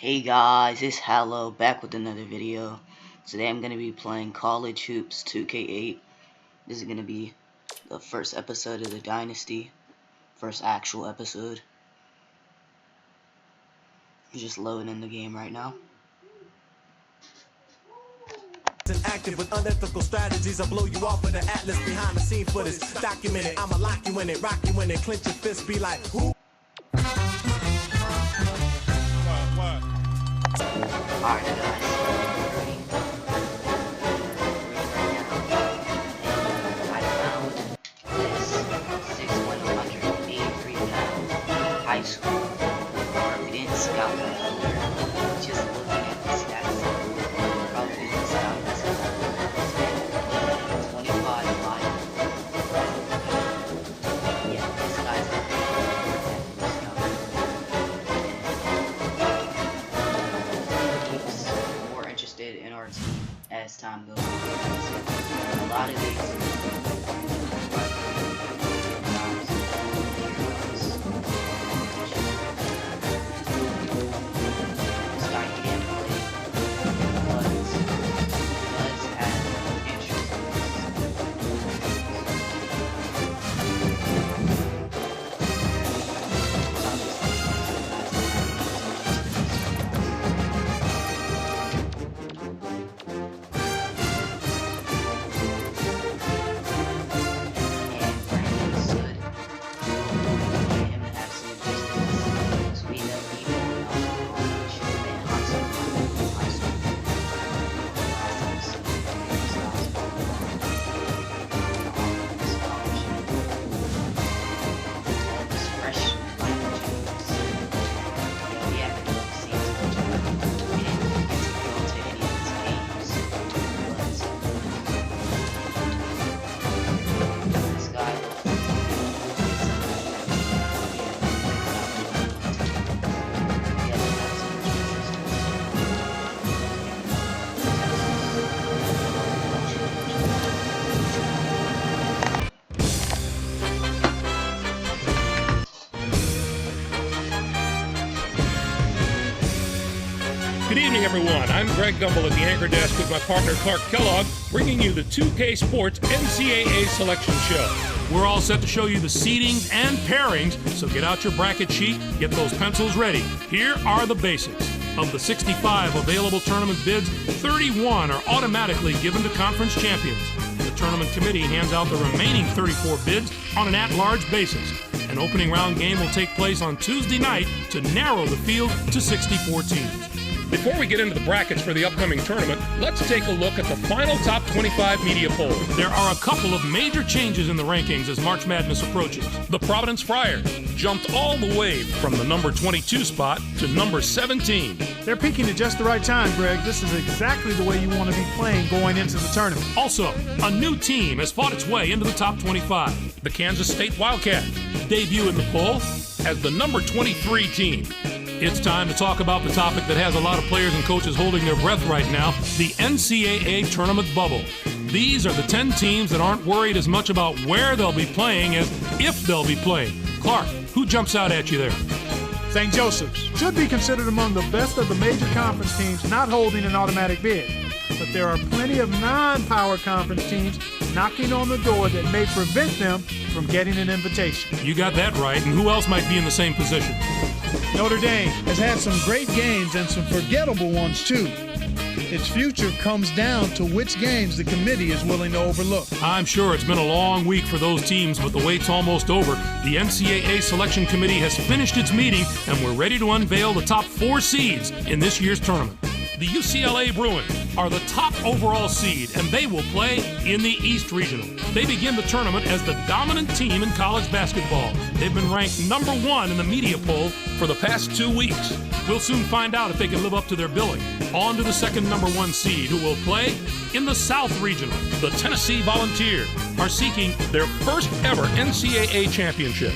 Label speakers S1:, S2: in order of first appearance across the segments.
S1: Hey guys, it's Hallow back with another video. Today I'm going to be playing College Hoops 2K8. This is going to be the first episode of the Dynasty. First actual episode. I'm just loading in the game right now.
S2: Active with unethical strategies, I blow you off with an atlas behind the scene footage. Document it, I'ma lock you in it, rock you in it, clench your fist, be like, who?
S1: Alright guys, ready? I found this 6'183" high school. We didn't scout them earlier. Just looking at the stats, probably didn't scout this guy. 25 mile. Yeah, this guy's in our team as time goes on. A lot of these this guy can't play, but does have interest in
S3: Good evening, everyone. I'm Greg Gumbel at the anchor desk with my partner Clark Kellogg, bringing you the 2K Sports NCAA Selection Show. We're all set to show you the seedings and pairings, so get out your bracket sheet, get those pencils ready. Here are the basics. Of the 65 available tournament bids, 31 are automatically given to conference champions. The tournament committee hands out the remaining 34 bids on an at-large basis. An opening round game will take place on Tuesday night to narrow the field to 64 teams. Before we get into the brackets for the upcoming tournament, let's take a look at the final top 25 media poll. There are a couple of major changes in the rankings as March Madness approaches. The Providence Friars jumped all the way from the number 22 spot to number 17.
S4: They're peaking at just the right time, Greg. This is exactly the way you want to be playing going into the tournament.
S3: Also, a new team has fought its way into the top 25. The Kansas State Wildcats debut in the poll as the number 23 team. It's time to talk about the topic that has a lot of players and coaches holding their breath right now, the NCAA tournament bubble. These are the 10 teams that aren't worried as much about where they'll be playing as if they'll be playing. Clark, who jumps out at you there?
S4: St. Joseph's should be considered among the best of the major conference teams not holding an automatic bid. But there are plenty of non-power conference teams knocking on the door that may prevent them from getting an invitation.
S3: You got that right, and who else might be in the same position?
S5: Notre Dame has had some great games and some forgettable ones too. Its future comes down to which games the committee is willing to overlook.
S3: I'm sure it's been a long week for those teams, but the wait's almost over. The NCAA Selection Committee has finished its meeting, and we're ready to unveil the top 4 seeds in this year's tournament. The UCLA Bruins are the top overall seed, and they will play in the East Regional. They begin the tournament as the dominant team in college basketball. They've been ranked number 1 in the media poll for the past 2 weeks. We'll soon find out if they can live up to their billing. On to the second number 1 seed, who will play in the South Regional. The Tennessee Volunteers are seeking their first ever NCAA championship.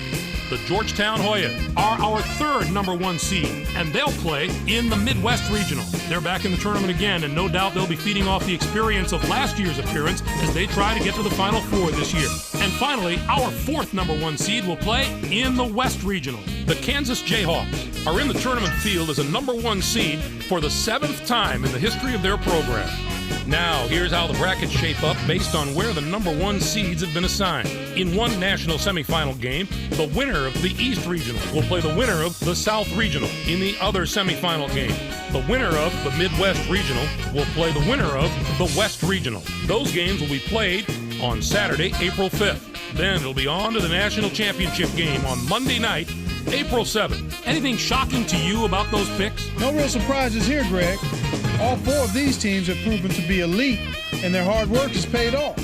S3: The Georgetown Hoyas are our third number 1 seed, and they'll play in the Midwest Regional. They're back in the tournament again, and no doubt they'll be feeding off the experience of last year's appearance as they try to get to the Final Four this year. And finally, our fourth number 1 seed will play in the West Regional. The Kansas Jayhawks are in the tournament field as a number 1 seed for the 7th time in the history of their program. Now, here's how the brackets shape up based on where the number 1 seeds have been assigned. In one national semifinal game, the winner of the East Regional will play the winner of the South Regional. In the other semifinal game, the winner of the Midwest Regional will play the winner of the West Regional. Those games will be played on Saturday, April 5th. Then it'll be on to the national championship game on Monday night, April 7th. Anything shocking to you about those picks?
S5: No real surprises here, Greg. All 4 of these teams have proven to be elite, and their hard work has paid off.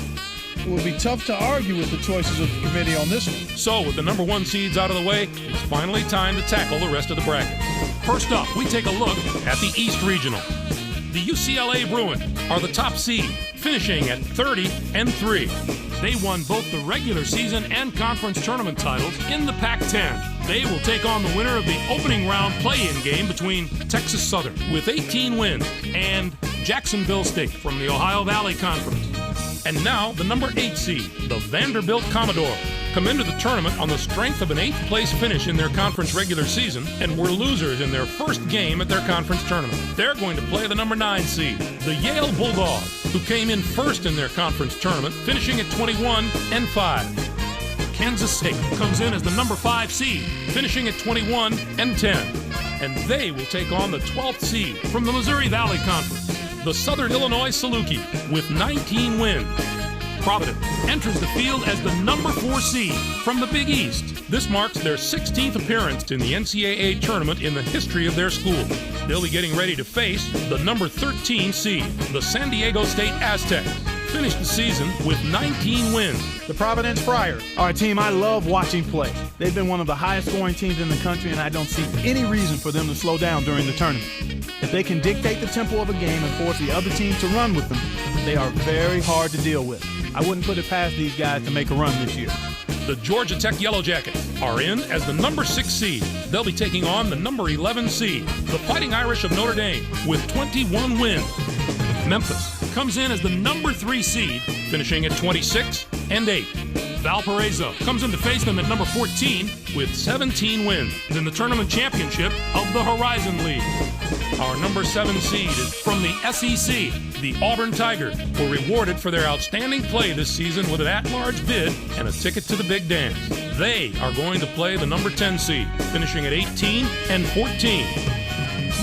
S5: It will be tough to argue with the choices of the committee on this one.
S3: So, with the number 1 seeds out of the way, it's finally time to tackle the rest of the bracket. First up, we take a look at the East Regional. The UCLA Bruins are the top seed, finishing at 30-3. They won both the regular season and conference tournament titles in the Pac-10. They will take on the winner of the opening round play-in game between Texas Southern with 18 wins and Jacksonville State from the Ohio Valley Conference. And now the number 8 seed, the Vanderbilt Commodore, come into the tournament on the strength of an 8th place finish in their conference regular season and were losers in their first game at their conference tournament. They're going to play the number 9 seed, the Yale Bulldogs, who came in first in their conference tournament, finishing at 21-5. Kansas State comes in as the number 5 seed, finishing at 21-10. And they will take on the 12th seed from the Missouri Valley Conference, the Southern Illinois Saluki, with 19 wins. Providence enters the field as the number 4 seed from the Big East. This marks their 16th appearance in the NCAA tournament in the history of their school. They'll be getting ready to face the number 13 seed, the San Diego State Aztecs. Finished the season with 19 wins.
S6: The Providence Friars are a team I love watching play. They've been one of the highest scoring teams in the country, and I don't see any reason for them to slow down during the tournament. If they can dictate the tempo of a game and force the other team to run with them, they are very hard to deal with. I wouldn't put it past these guys to make a run this year.
S3: The Georgia Tech Yellow Jackets are in as the number 6 seed. They'll be taking on the number 11 seed, the Fighting Irish of Notre Dame, with 21 wins. Memphis comes in as the number 3 seed, finishing at 26-8. Valparaiso comes in to face them at number 14 with 17 wins in the tournament championship of the Horizon League. Our number 7 seed is from the SEC. The Auburn Tigers were rewarded for their outstanding play this season with an at-large bid and a ticket to the Big Dance. They are going to play the number 10 seed, finishing at 18-14.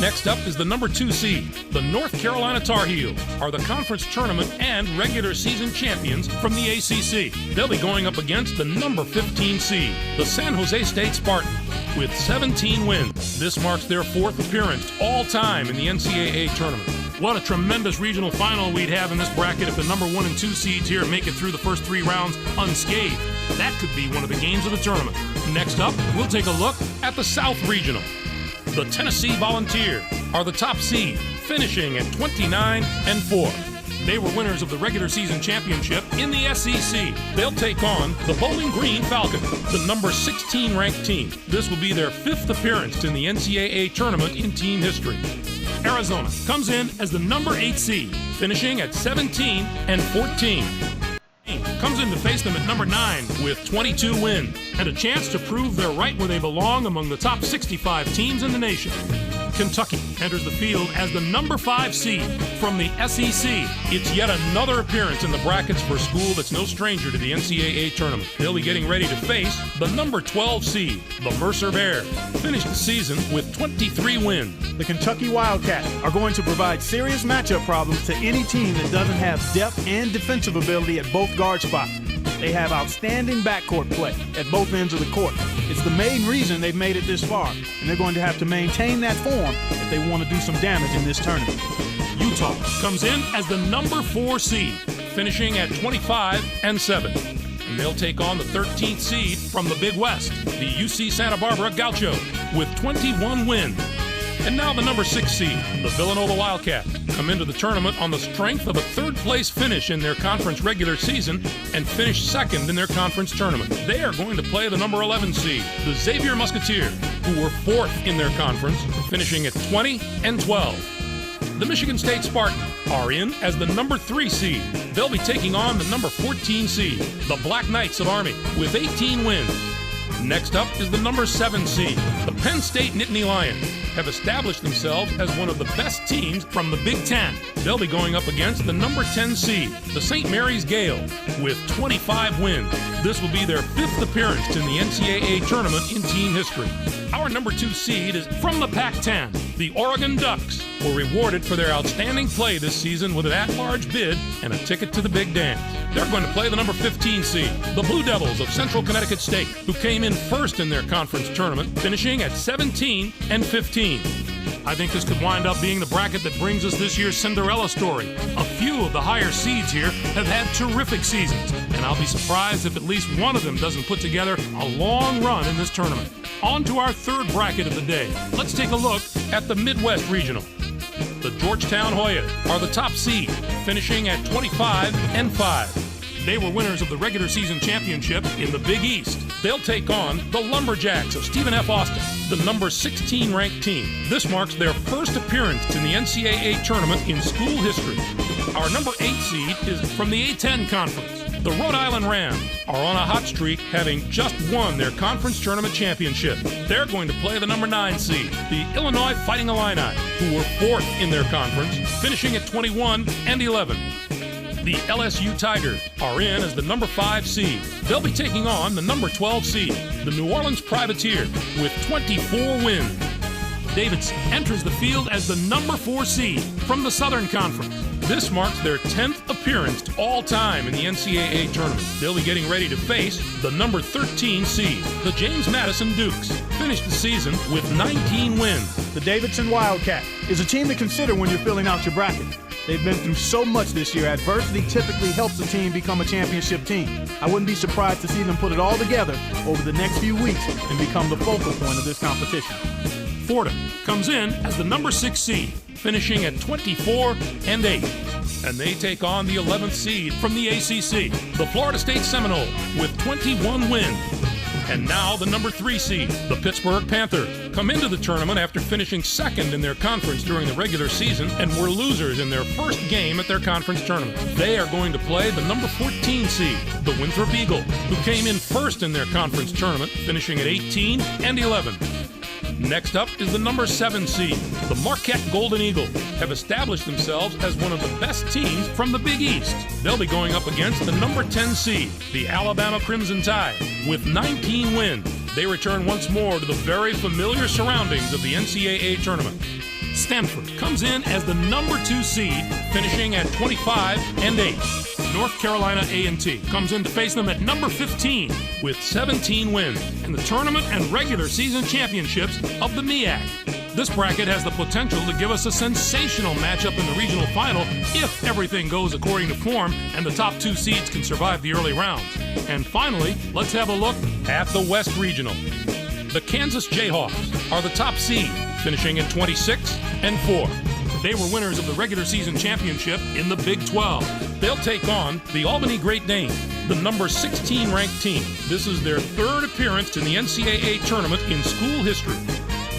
S3: Next up is the number 2 seed. The North Carolina Tar Heels are the conference tournament and regular season champions from the ACC. They'll be going up against the number 15 seed, the San Jose State Spartans, with 17 wins. This marks their 4th appearance all time in the NCAA tournament. What a tremendous regional final we'd have in this bracket if the number 1 and 2 seeds here make it through the first 3 rounds unscathed. That could be one of the games of the tournament. Next up, we'll take a look at the South Regional. The Tennessee Volunteers are the top seed, finishing at 29-4. They were winners of the regular season championship in the SEC. They'll take on the Bowling Green Falcons, the number 16 ranked team. This will be their 5th appearance in the NCAA tournament in team history. Arizona comes in as the number 8 seed, finishing at 17-14. Comes in to face them at number 9 with 22 wins and a chance to prove they're right where they belong among the top 65 teams in the nation. Kentucky enters the field as the number 5 seed from the SEC. It's yet another appearance in the brackets for a school that's no stranger to the NCAA tournament. They'll be getting ready to face the number 12 seed, the Mercer Bears. Finished the season with 23 wins.
S6: The Kentucky Wildcats are going to provide serious matchup problems to any team that doesn't have depth and defensive ability at both guard spots. They have outstanding backcourt play at both ends of the court. It's the main reason they've made it this far, and they're going to have to maintain that form if they want to do some damage in this tournament.
S3: Utah comes in as the number 4 seed, finishing at 25-7. And they'll take on the 13th seed from the Big West, the UC Santa Barbara Gauchos, with 21 wins. And now the number 6 seed, the Villanova Wildcats, come into the tournament on the strength of a third-place finish in their conference regular season and finish second in their conference tournament. They are going to play the number 11 seed, the Xavier Musketeers, who were fourth in their conference, finishing at 20-12. The Michigan State Spartans are in as the number 3 seed. They'll be taking on the number 14 seed, the Black Knights of Army, with 18 wins. Next up is the number 7 seed. The Penn State Nittany Lions have established themselves as one of the best teams from the Big Ten. They'll be going up against the number 10 seed, the St. Mary's Gales, with 25 wins. This will be their 5th appearance in the NCAA tournament in team history. Our number 2 seed is from the Pac-10. The Oregon Ducks were rewarded for their outstanding play this season with an at-large bid and a ticket to the Big Dance. They're going to play the number 15 seed, the Blue Devils of Central Connecticut State, who came in first in their conference tournament, finishing at 17-15. I think this could wind up being the bracket that brings us this year's Cinderella story. A few of the higher seeds here have had terrific seasons, and I'll be surprised if at least one of them doesn't put together a long run in this tournament. On to our third bracket of the day. Let's take a look at the Midwest Regional. The Georgetown Hoyas are the top seed, finishing at 25-5. They were winners of the regular season championship in the Big East. They'll take on the Lumberjacks of Stephen F. Austin, the number 16 ranked team. This marks their first appearance in the NCAA tournament in school history. Our number 8 seed is from the A-10 Conference. The Rhode Island Rams are on a hot streak, having just won their conference tournament championship. They're going to play the number 9 seed, the Illinois Fighting Illini, who were 4th in their conference, finishing at 21-11. The LSU Tigers are in as the number 5 seed. They'll be taking on the number 12 seed, the New Orleans Privateers, with 24 wins. Davidson enters the field as the number 4 seed from the Southern Conference. This marks their 10th appearance all time in the NCAA tournament. They'll be getting ready to face the number 13 seed, the James Madison Dukes, finished the season with 19 wins.
S6: The Davidson Wildcat is a team to consider when you're filling out your bracket. They've been through so much this year. Adversity typically helps a team become a championship team. I wouldn't be surprised to see them put it all together over the next few weeks and become the focal point of this competition.
S3: Fordham comes in as the number 6 seed, finishing at 24-8. And they take on the 11th seed from the ACC, the Florida State Seminoles, with 21 wins. And now the number 3 seed, the Pittsburgh Panthers, come into the tournament after finishing second in their conference during the regular season and were losers in their first game at their conference tournament. They are going to play the number 14 seed, the Winthrop Eagles, who came in first in their conference tournament, finishing at 18-11. Next up is the number 7 seed. The Marquette Golden Eagles have established themselves as one of the best teams from the Big East. They'll be going up against the number 10 seed, the Alabama Crimson Tide, with 19 wins. They return once more to the very familiar surroundings of the NCAA tournament. Stanford comes in as the number 2 seed, finishing at 25-8. North Carolina A&T comes in to face them at number 15 with 17 wins in the tournament and regular season championships of the MEAC. This bracket has the potential to give us a sensational matchup in the regional final if everything goes according to form and the top 2 seeds can survive the early rounds. And finally, let's have a look at the West Regional. The Kansas Jayhawks are the top seed, finishing at 26-4. They were winners of the regular season championship in the Big 12. They'll take on the Albany Great Danes, the number 16 ranked team. This is their 3rd appearance in the NCAA tournament in school history.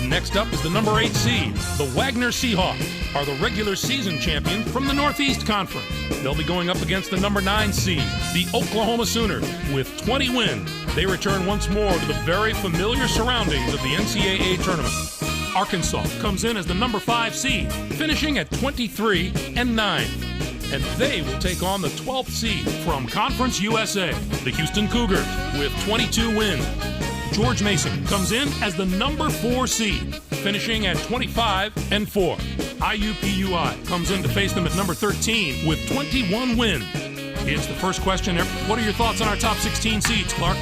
S3: Next up is the number 8 seed. The Wagner Seahawks are the regular season champions from the Northeast Conference. They'll be going up against the number 9 seed, the Oklahoma Sooners, with 20 wins. They return once more to the very familiar surroundings of the NCAA tournament. Arkansas comes in as the number 5 seed, finishing at 23-9. And they will take on the 12th seed from Conference USA, the Houston Cougars, with 22 wins. George Mason comes in as the number 4 seed, finishing at 25-4. IUPUI comes in to face them at number 13 with 21 wins. It's the first question. What are your thoughts on our top 16 seeds, Clark?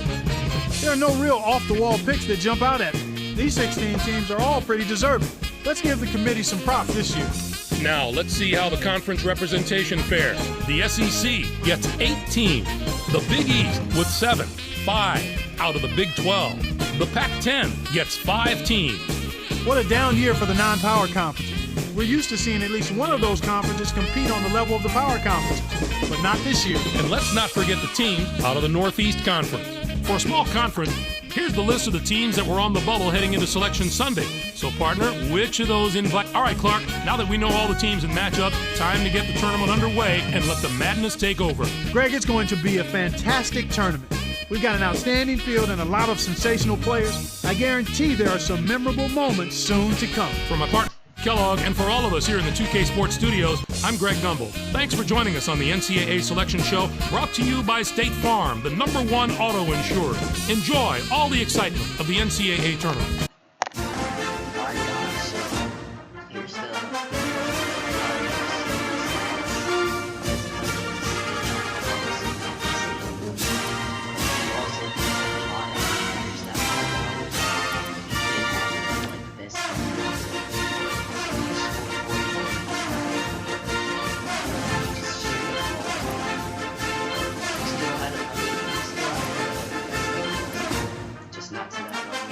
S4: There are no real off-the-wall picks that jump out at me. These 16 teams are all pretty deserving. Let's give the committee some props this year.
S3: Now, let's see how the conference representation fares. The SEC gets 8 teams. The Big East with 7, 5 out of the Big 12. The Pac-10 gets 5 teams.
S4: What a down year for the non-power conferences. We're used to seeing at least one of those conferences compete on the level of the power conferences, but not this year.
S3: And let's not forget the teams out of the Northeast Conference. For a small conference, here's the list of the teams that were on the bubble heading into Selection Sunday. So, partner, which of those invite? All right, Clark, now that we know all the teams and matchups, time to get the tournament underway and let the madness take over.
S4: Greg, it's going to be a fantastic tournament. We've got an outstanding field and a lot of sensational players. I guarantee there are some memorable moments soon to come.
S3: For my partner, Kellogg, and for all of us here in the 2K Sports Studios, I'm Greg Gumbel. Thanks for joining us on the NCAA Selection Show, brought to you by State Farm, the #1 auto insurer. Enjoy all the excitement of the NCAA tournament.
S1: Alright guys, so here's the just not to that level.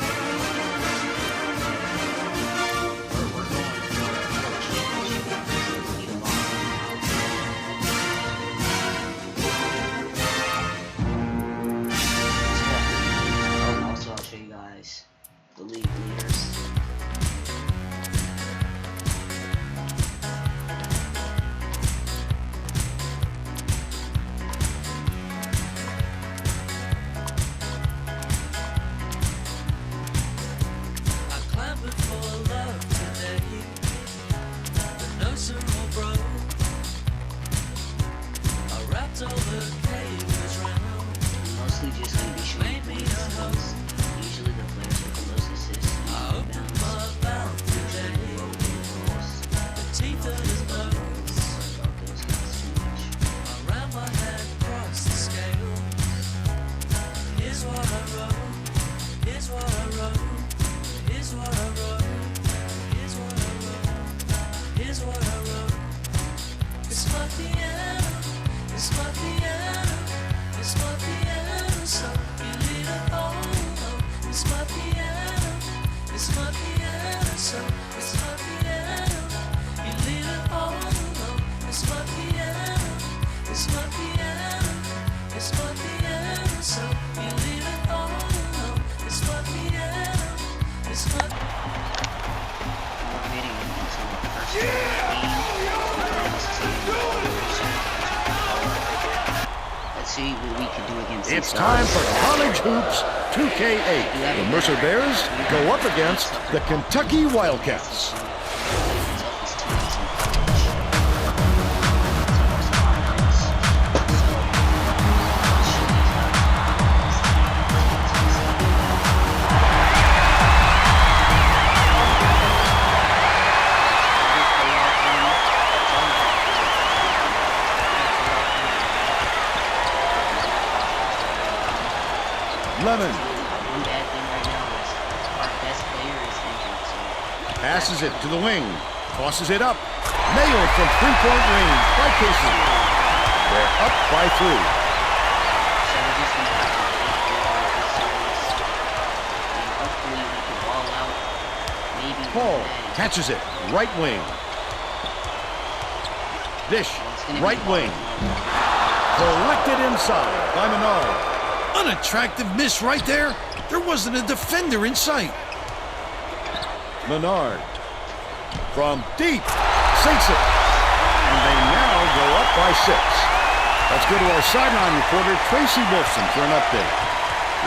S1: Also, I'll show you guys the league leaders. Mostly just going to be showing points because usually the players with the most assists and rebounds are usually the low goals. About those guys too much. Let's see what we can do against
S7: It's
S1: these
S7: time
S1: guys.
S7: for College Hoops 2K8. The Mercer Bears go up against the Kentucky Wildcats.
S1: Toughest teams in college. Toughest conference.
S7: Lemon
S1: One bad thing right now is our best player is injured, so
S7: passes it to the wing, tosses it up, nailed from three-point range by Casey. They're up by 3.
S1: we're just gonna have to wait over this series. And hopefully we can ball out. Maybe
S7: Paul
S1: win.
S7: catches it, right wing. Dish, right wing. Collected inside by Menard.
S8: Unattractive miss right there. There wasn't a defender in sight.
S7: Menard from deep sinks it, and they now go up by 6. Let's go to our sideline reporter Tracy Wolfson for an update.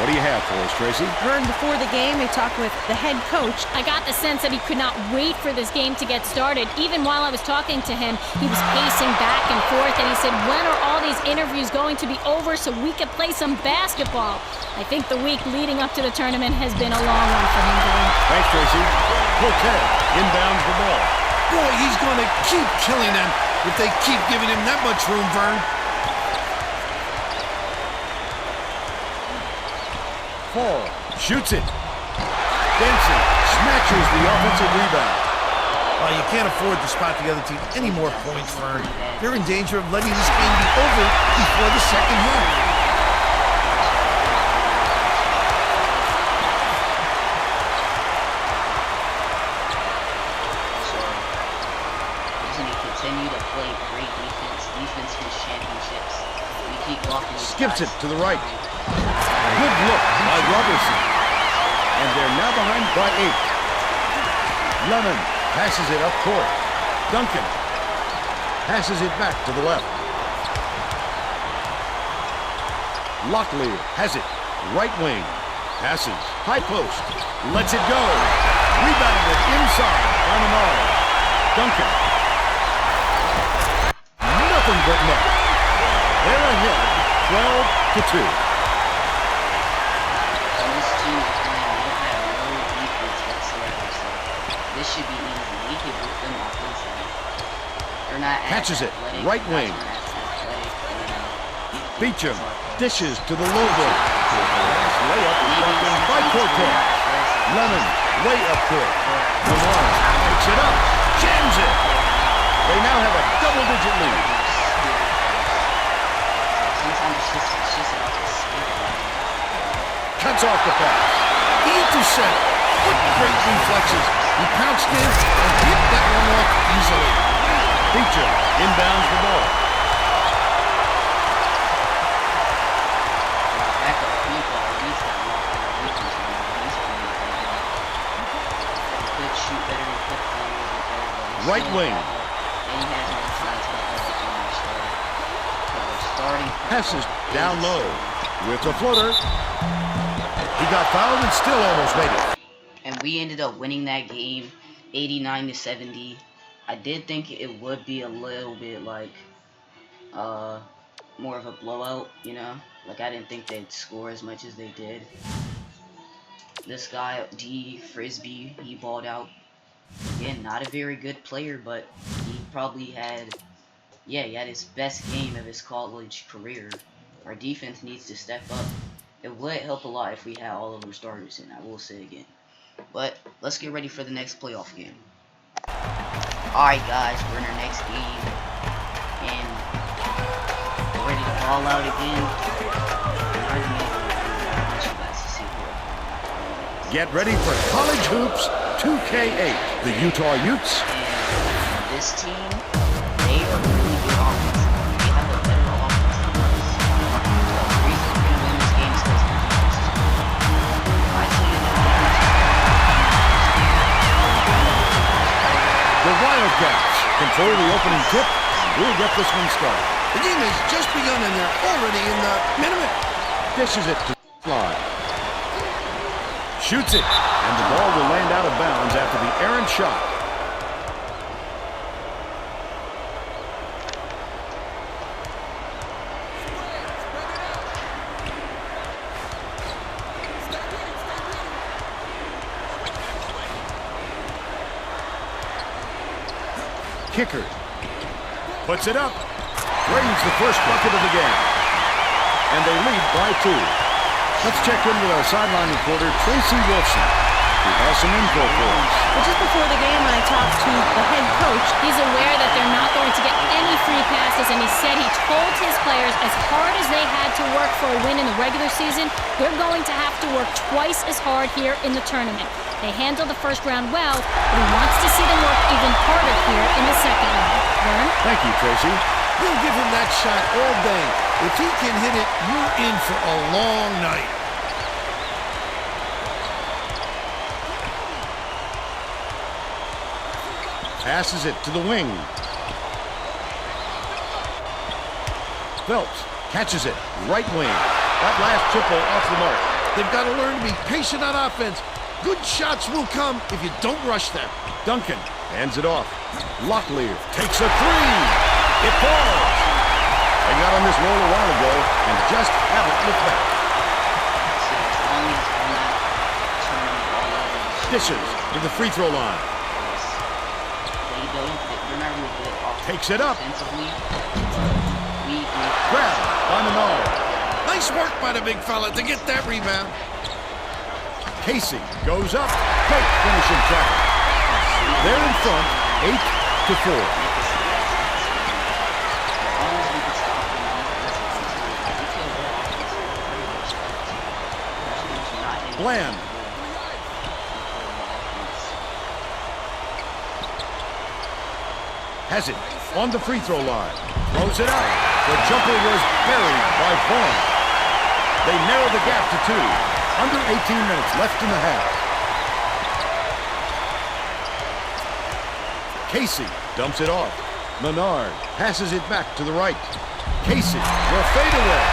S7: What do you have for us, Tracy?
S9: Vern, before the game, they talked with the head coach. I got the sense that he could not wait for this game to get started. Even while I was talking to him, he was pacing back and forth, and he said, when are all these interviews going to be over so we could play some basketball? I think the week leading up to the tournament has been a long one for him, Vern.
S7: Thanks, Tracy. Coquette inbounds the ball.
S8: Boy, he's going to keep killing them if they keep giving him that much room, Vern.
S7: Paul shoots it. Benson snatches the offensive rebound.
S8: Well, you can't afford to spot the other team any more points, Vern. They're in danger of letting this game be over before the second half.
S1: continue to play great defense. Defense wins championships. We keep blocking these
S7: Skips
S1: guys.
S7: it to the right. Good look by Robertson. And they're now behind by 8. Lemon passes it up court. Duncan passes it back to the left. Locklear has it. Right wing. Passes. High post. Lets it go. Rebounded inside by Menard. Duncan. Nothing but net. They're ahead 12-2.
S1: And this team is playing, they don't have no defense whatsoever, so this should be easy. We can beat them offensively. They're not
S7: Catches
S1: as
S7: it.
S1: athletic,
S7: Right wing.
S1: not as athletic,
S7: Beecham dishes to the low block. Last layup is blocked in by Cortez. Lemon way up court. Lamar takes it up. Jams it. They now have a double-digit lead.
S1: Sometimes it's just about the speed.
S7: Cuts off the pass.
S8: The intercept. What great reflexes. He pounced in and hit that one off easily.
S7: Beecham inbounds the ball.
S1: Backup point guard, he's got locked in the defense right now. He's playing pretty well. He could shoot better, he could play a little bit better, but he's
S7: Right
S1: still
S7: wing.
S1: backup. And he has more time to make other teams started. So they're starting
S7: Passes down low with the floater. He got fouled and still almost made it.
S1: And we ended up winning that game 89-70. I did think it would be a little bit like more of a blowout, you know? Like I didn't think they'd score as much as they did. This guy, D Frisbee, he balled out. Again, not a very good player, but he probably had, he had his best game of his college career. Our defense needs to step up. It would help a lot if we had all of our starters in, I will say again. But let's get ready for the next playoff game. Alright guys, we're in our next game. And we're ready to ball out again. And I want you guys to see who.
S7: Get ready for College Hoops 2K8. The Utah Utes.
S1: And this team, they are really good offense. They have a better offense than us. So the reason we're going to win this game is because the defense is good. I tell you the defense is
S7: The Wildcats control the opening tip. We'll get this one started.
S8: The game has just begun and they're already in the minimum.
S7: Dishes it to Fly. Shoots it. And the ball will land out of bounds after the errant shot. Kicker puts it up, drains the first bucket of the game, and they lead by 2. Let's check in with our sideline reporter, Tracy Wilson, who has some info for us.
S10: Well, just before the game, when I talked to the head coach,
S9: He's aware that they're not going to get any free passes, and he said he told his players as hard as they had to work for a win in the regular season, they're going to have to work twice as hard here in the tournament. They handled the first round well, but he wants to see them work even harder here in the second round. Vern?
S7: Thank you, Tracy.
S8: He'll give him that shot all day. If he can hit it, you're in for a long night.
S7: Passes it to the wing. Phelps catches it, right wing. That last triple off the mark.
S8: They've got to learn to be patient on offense. Good shots will come if you don't rush them.
S7: Duncan hands it off. Locklear takes a 3. It falls. They got on this roll a while ago and just haven't looked back. Dishes to the free throw line. Takes it up. Grab by Menard.
S8: Nice work by the big fella to get that rebound.
S7: Casey goes up. Great finishing traffic. They're in front, 8-4. Bland. has it on the free throw line. Throws it out. The jumper was buried by Vaughn. They narrow the gap to 2. Under 18 minutes left in the half. Casey dumps it off. Menard passes it back to the right. Casey will fade away.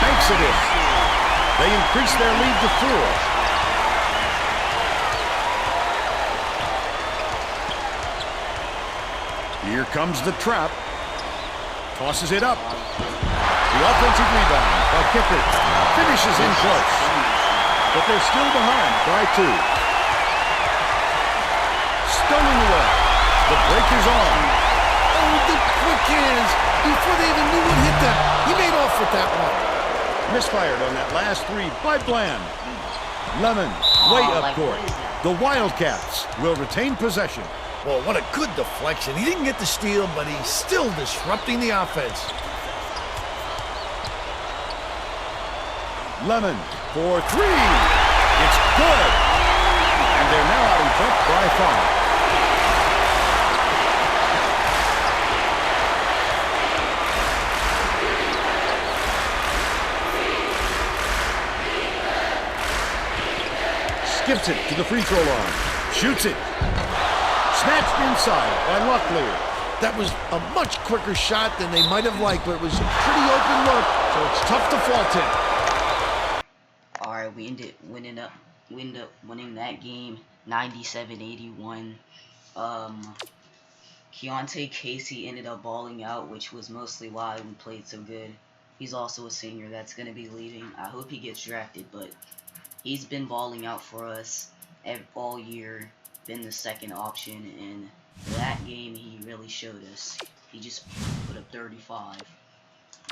S7: Banks it in. They increase their lead to 4. Here comes the trap. Tosses it up. The offensive rebound by Kifford. Finishes in close. But they're still behind by 2. Stolen away. The break is on.
S8: Oh, the quick hands. Before they even knew what hit them, he made off with that one.
S7: Misfired on that last 3 by Bland. Lemon way up court. The Wildcats will retain possession.
S8: Well, what a good deflection. He didn't get the steal, but he's still disrupting the offense.
S7: Lemon for 3. It's good. And they're now out in front by 5. Skips it to the free throw line. Shoots it. Snatched inside by Locklear.
S8: That was a much quicker shot than they might have liked, but it was a pretty open look, so it's tough to fault him.
S1: Alright, we ended up winning that game 97-81. Keontae Casey ended up balling out, which was mostly why we played so good. He's also a senior that's going to be leaving. I hope he gets drafted, but he's been balling out for us all year. Been the second option, and that game he really showed us. He just put up 35.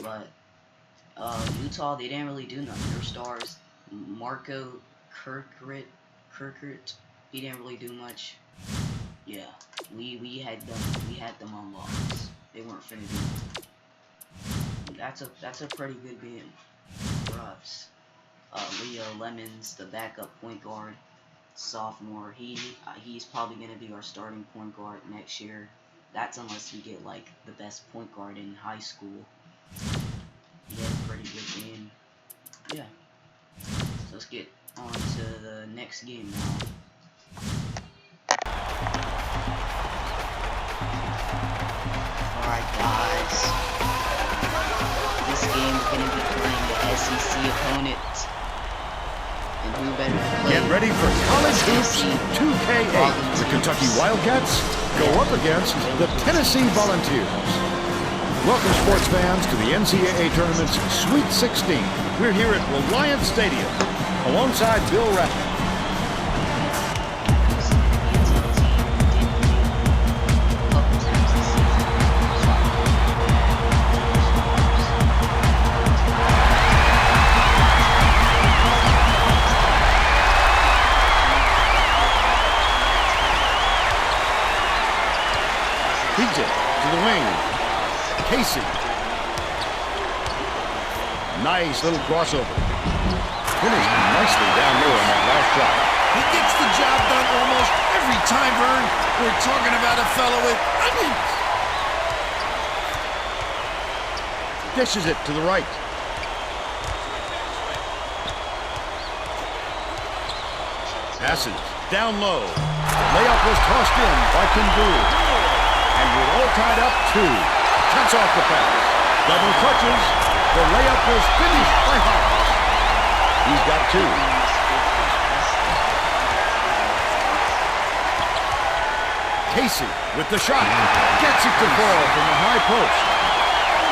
S1: But Utah, they didn't really do nothing. Their stars, Marco Kirkert, he didn't really do much. Yeah, we had them on locks. They weren't finna do nothing. That's a pretty good game for us. Leo Lemons, the backup point guard. Sophomore, he's probably going to be our starting point guard next year. That's unless we get like the best point guard in high school. He had a pretty good game. Yeah. So let's get on to the next game now. Alright guys. This game is going to be playing the SEC opponent. And who better to play?
S7: Get ready for College Hoops 2K8. The Kentucky Wildcats go up against the Tennessee Volunteers. Welcome, sports fans, to the NCAA Tournament's Sweet 16. We're here at Reliant Stadium alongside Bill Rapp. Feeds it to the wing. Casey. Nice little crossover. Finished nicely down low on that last shot.
S8: He gets the job done almost every time, Vern. We're talking about a fellow with onions.
S7: Dishes it to the right. Passes down low. The layup was tossed in by Kindu. And we're all tied up 2. Cuts off the pass. Double clutches. The layup was finished by Hobbs. He's got 2. Casey with the shot. Gets it to fall from the high post.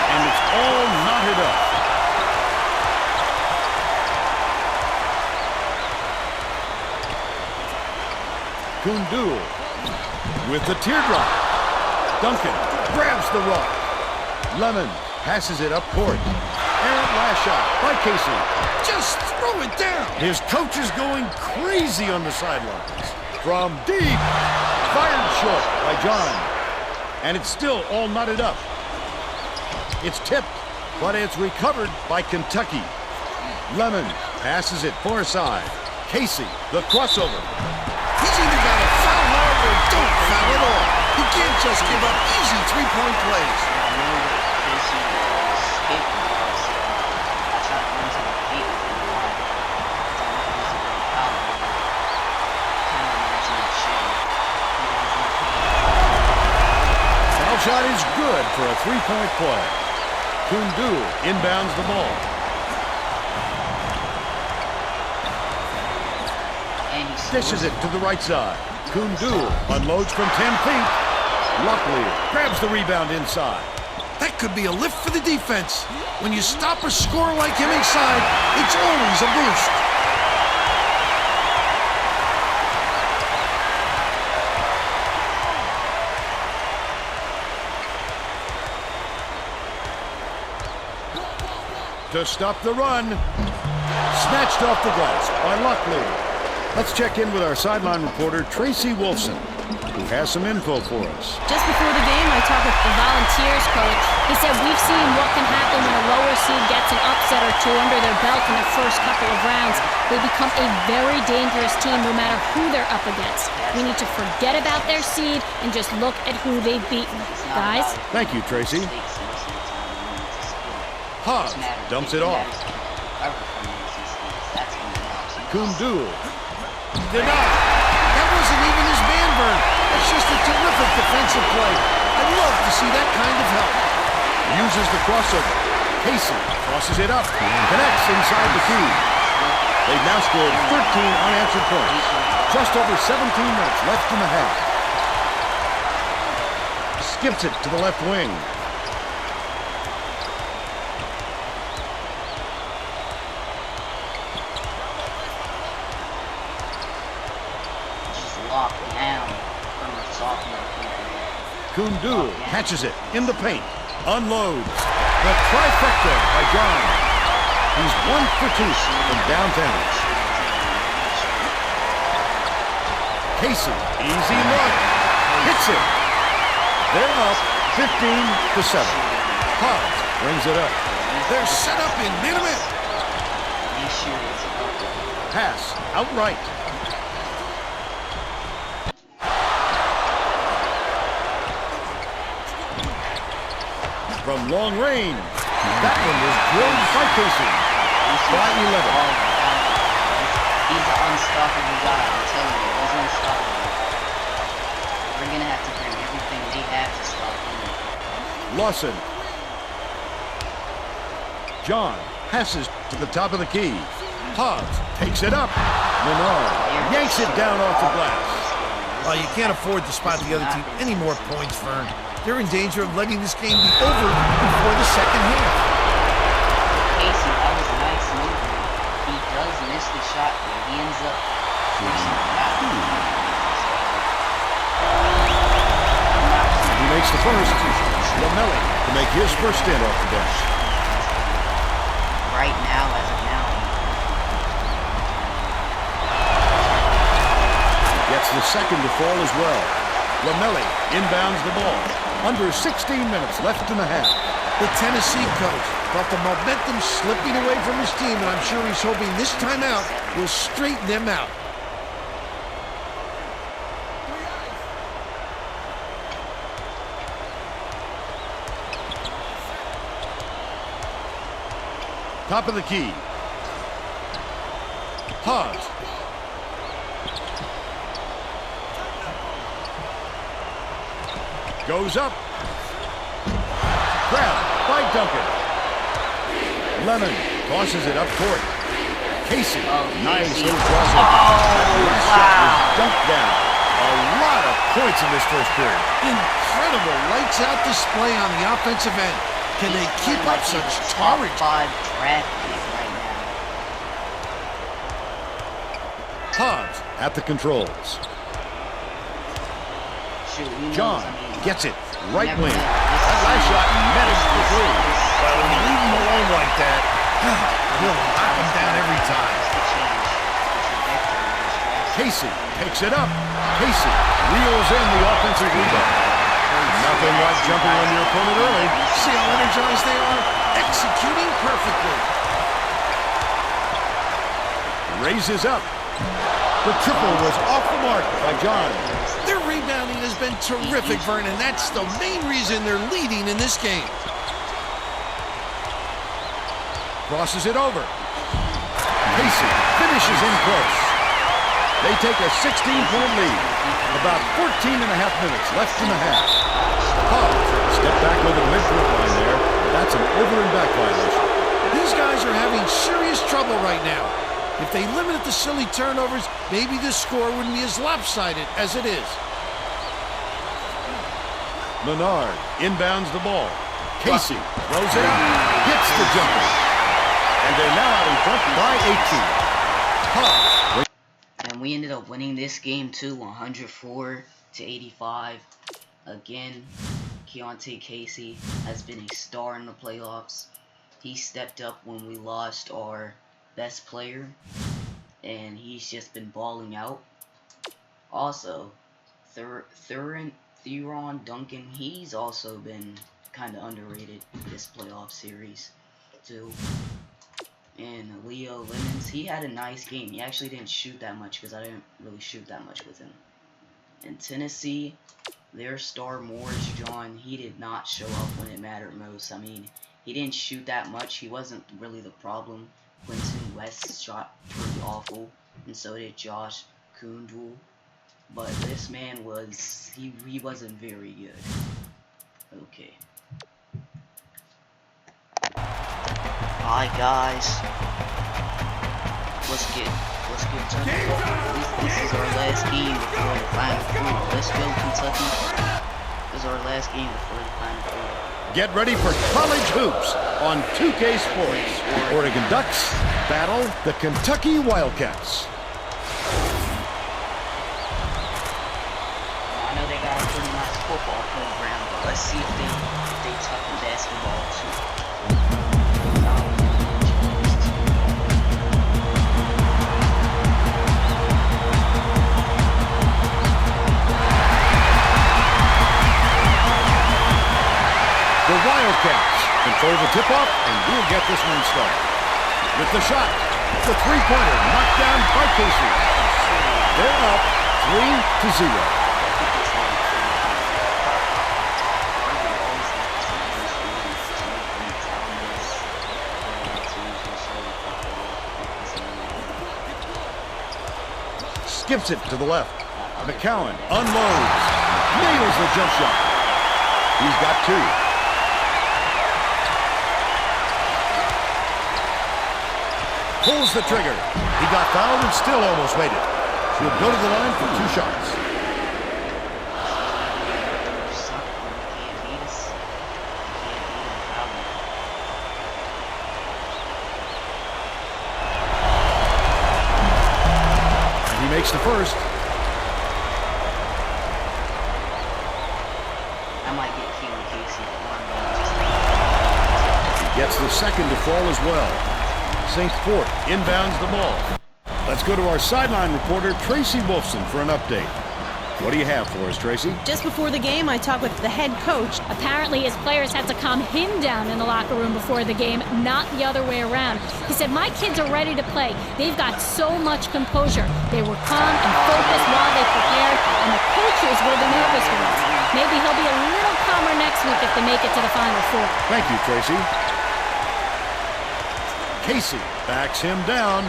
S7: And it's all knotted up. Kundu with the teardrop. Duncan grabs the rock. Lemon passes it up court. Errant last shot by Casey.
S8: Just throw it down.
S7: His coach is going crazy on the sidelines. From deep. Fired short by John. And it's still all knotted up. It's tipped, but it's recovered by Kentucky. Lemon passes it far side. Casey, the crossover.
S8: He's either got to foul hard or don't foul at all. He can't us give up easy three-point plays.
S7: Foul shot is good for a three-point play. Kundu inbounds the ball. Dishes it to the right side. Kundu unloads from 10 feet. Luckily, grabs the rebound inside.
S8: That could be a lift for the defense. When you stop a scorer like him inside, it's always a boost.
S7: To stop the run. Snatched off the glass by Luckily. Let's check in with our sideline reporter, Tracy Wolfson, who has some info for us.
S9: Just before the game, I talked with the Volunteers coach. He said we've seen what can happen when a lower seed gets an upset or two under their belt in the first couple of rounds. They become a very dangerous team no matter who they're up against. We need to forget about their seed and just look at who they've beaten. Guys?
S7: Thank you, Tracy. Hobbs dumps it off. Kundu.
S8: Denied. That wasn't even his man burn. It's just a terrific defensive play. I'd love to see that kind of help.
S7: Uses the crossover. Casey crosses it up. Connects inside the key. They've now scored 13 unanswered points. Just over 17 minutes left in the half. Skips it to the left wing. Kundu catches it in the paint. Unloads. The trifecta by John. He's 1 for 2 from downtown. Casey, easy look. Hits it. They're up 15-7. Hobbs brings it up.
S8: They're set up in minute.
S7: Pass outright. From long range. That one was drilled by Casey. By 11.
S1: He's an unstoppable guy. I'm telling you, he's unstoppable. We're going to have to bring everything they have to stop him.
S7: Lawson. John passes to the top of the key. Hobbs takes it up. Menard yanks it down off the glass.
S8: Well, you can't afford to spot the other team any more points, Fern. They're in danger of letting this game be over before the second half.
S1: Casey, that was a nice movement. He does miss the shot, but he ends up forcing it out.
S7: He makes the first. Lamelli to make his first stint off the bench.
S1: Right now, as of now.
S7: Gets the second to fall as well. Lamelli inbounds the ball. Under 16 minutes left in the half.
S8: The Tennessee coach felt the momentum slipping away from his team, and I'm sure he's hoping this time out will straighten them out.
S7: Top of the key. Hobbs. Goes up. Grab by Duncan. Lemon tosses it up court. Casey, nice little crossover. Last shot was dunked down. A lot of points in this first period.
S8: Incredible lights-out display on the offensive end. Can they keep up such torrent?
S1: Top 5 draft pick right now.
S7: Hobbs at the controls.
S1: Shoot, he knows,
S7: John gets it. Right wing.
S1: That
S7: last shot met him for 3.
S8: Well, when you leave him alone like that, he'll knock him down every time.
S7: Casey takes it up. Casey reels in the offensive rebound. Nothing like jumping on your opponent early.
S8: See how energized they are? Executing perfectly.
S7: Raises up. The triple was off the mark by John.
S8: Their rebound rebounding has been terrific, Vernon. That's the main reason they're leading in this game.
S7: Crosses it over. Casey finishes in close. They take a 16-point lead. About 14 and a half minutes left in the half. Step back over the midcourt line there. That's an over and back violation.
S8: These guys are having serious trouble right now. If they limited the silly turnovers, maybe the score wouldn't be as lopsided as it is.
S7: Menard inbounds the ball. Casey throws it out, hits the jumper. And they're now out in front by 18.
S1: And we ended up winning this game too, 104-85. Again, Keontae Casey has been a star in the playoffs. He stepped up when we lost our best player, and he's just been balling out. Also, Theron Duncan, he's also been kind of underrated this playoff series too. And Leo Lemons, he had a nice game. He actually didn't shoot that much because I didn't really shoot that much with him. In Tennessee, their star Morris John, he did not show up when it mattered most. I mean, he didn't shoot that much. He wasn't really the problem. Quentin West shot pretty awful, and so did Josh Kundul. But this man was, he wasn't very good. Okay. Alright guys, let's get turning. This is our last game before the Final Four. Let's go Kentucky. This is our last game before the Final Four.
S7: Get ready for college hoops on 2K Sports. Oregon Ducks battle the Kentucky Wildcats.
S1: I know they got a pretty nice football program, but let's see if they talk in basketball too.
S7: The Wildcats control the tip-off, and we'll get this one started. With the shot, the three-pointer knocked down by Casey. They're up 3-0. Skips it to the left. McCowan unloads. Nails the jump shot. He's got two. Pulls the trigger. He got fouled and still almost made it. He'll go to the line for two shots. And he makes the first.
S1: I might get Keon Casey at one,
S7: He gets the second to fall as well. St. Fort inbounds the ball. Let's go to our sideline reporter, Tracy Wolfson, for an update. What do you have for us, Tracy?
S10: Just before the game, I talked with the head coach.
S9: Apparently, his players had to calm him down in the locker room before the game, not the other way around. He said, my kids are ready to play. They've got so much composure. They were calm and focused while they prepared, and the coaches were the nervous ones. Maybe he'll be a little calmer next week if they make it to the Final Four.
S7: Thank you, Tracy. Casey backs him down.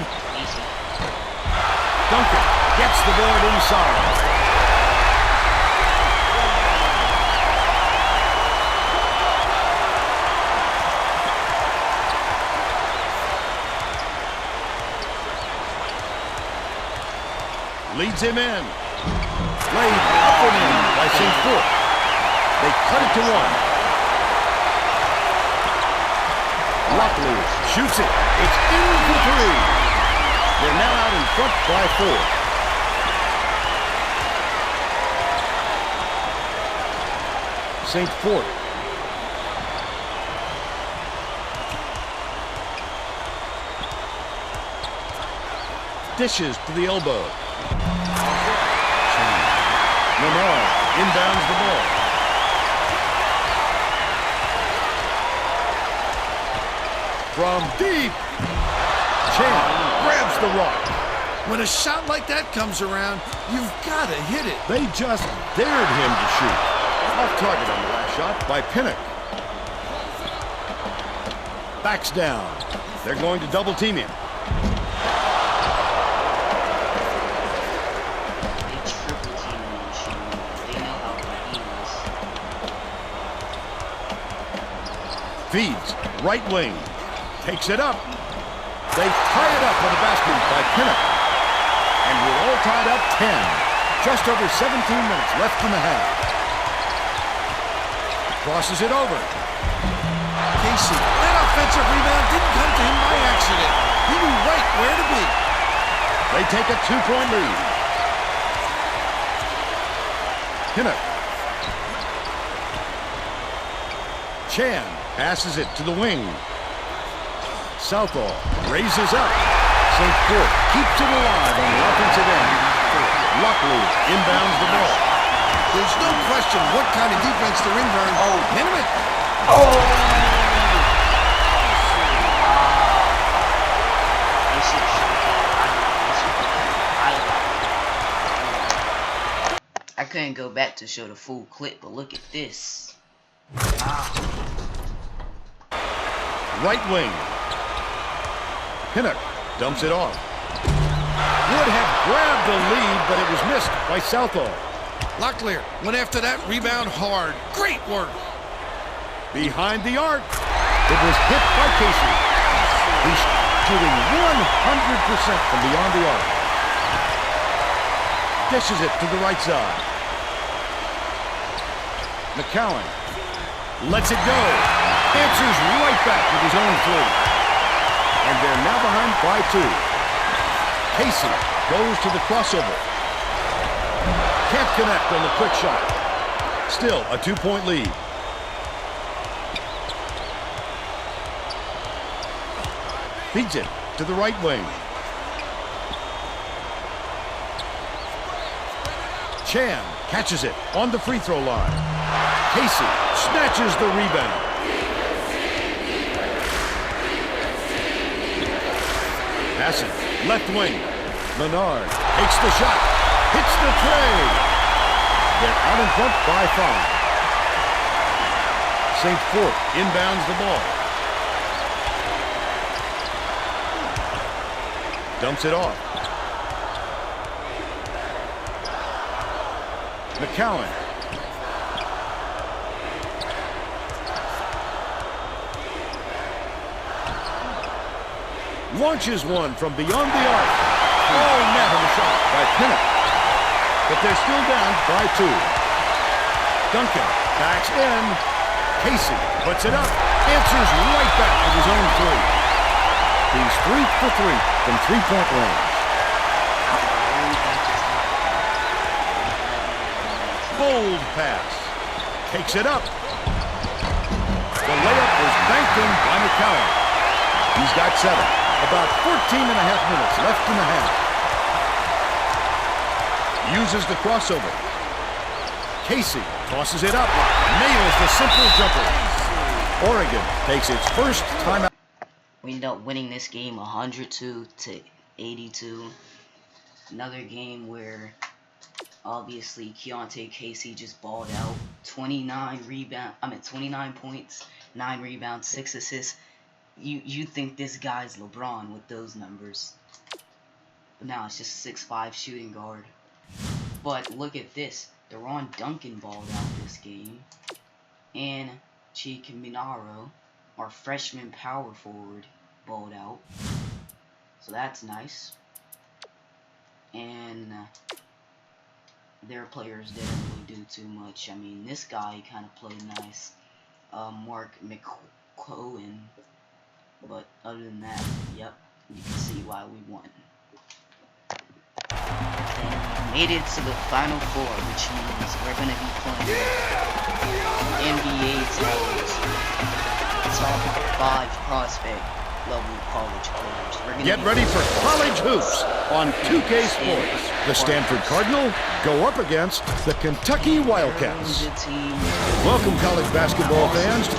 S7: Duncan gets the board inside. Leads him in. Laid up and in by St. Fort. They cut it to one. Lockley shoots it. It's in for three. They're now out in front by 4. St. Fort. Dishes to the elbow. Menard inbounds the ball. From deep, Chan grabs the rock.
S8: When a shot like that comes around, you've got to hit it.
S7: They just dared him to shoot. Off target on the last shot by Pinnock. Backs down. They're going to double team him.
S1: They triple team him shooting. They know how good he is.
S7: Feeds. Right wing. Takes it up. They tie it up with a basket by Pinnock. And we're all tied up 10. Just over 17 minutes left in the half. Crosses it over.
S8: Casey, that offensive rebound didn't come to him by accident. He knew right where to be.
S7: They take a 2-point lead. Pinnock. Chan passes it to the wing. Southall raises up. St. Fort keeps it alive on the offensive end. Luckily, inbounds the ball.
S8: There's no question what kind of defense they're in, Vern. Hit him it.
S1: I couldn't go back to show the full clip, but look at this.
S7: Right wing. Pinnock dumps it off. Would have grabbed the lead, but it was missed by Southall.
S8: Locklear went after that rebound hard. Great work.
S7: Behind the arc. It was hit by Casey. He's shooting 100% from beyond the arc. Dishes it to the right side. McCowan lets it go. Answers right back with his own three. And they're now behind by 2. Casey goes to the crossover. Can't connect on the quick shot. Still a 2-point lead. Feeds it to the right wing. Chan catches it on the free throw line. Casey snatches the rebound. Passing left wing. Menard takes the shot. Hits the tray. They're out in front by 5. St. Fort inbounds the ball. Dumps it off. McCowan. Launches one from beyond the arc. Oh, net on the shot by Pinnock. But they're still down by 2. Duncan backs in. Casey puts it up. Answers right back with his own 3. He's 3 for 3 from 3-point range. Bold pass. Takes it up. The layup was banked in by McCowan. He's got 7. About 14 and a half minutes left in the half. Uses the crossover. Casey tosses it up. Nails the simple jumper. Oregon takes its first timeout.
S1: We end up winning this game 102-82. Another game where obviously Keontae Casey just balled out. 29 points, 9 rebounds, 6 assists. You think this guy's LeBron with those numbers. But now it's just a 6'5" shooting guard. But look at this. Deron Duncan balled out this game. And Chike Minaro, our freshman power forward, balled out. So that's nice. And their players didn't really do too much. I mean, this guy kind of played nice. Mark McCowan. But other than that, yep, you can see why we won. Made it to the Final Four, which means we're going to be playing NBA top 5 prospect level college players.
S7: Get ready for college hoops on 2K Sports. The Stanford Cardinal go up against the Kentucky Wildcats. Welcome, college basketball fans.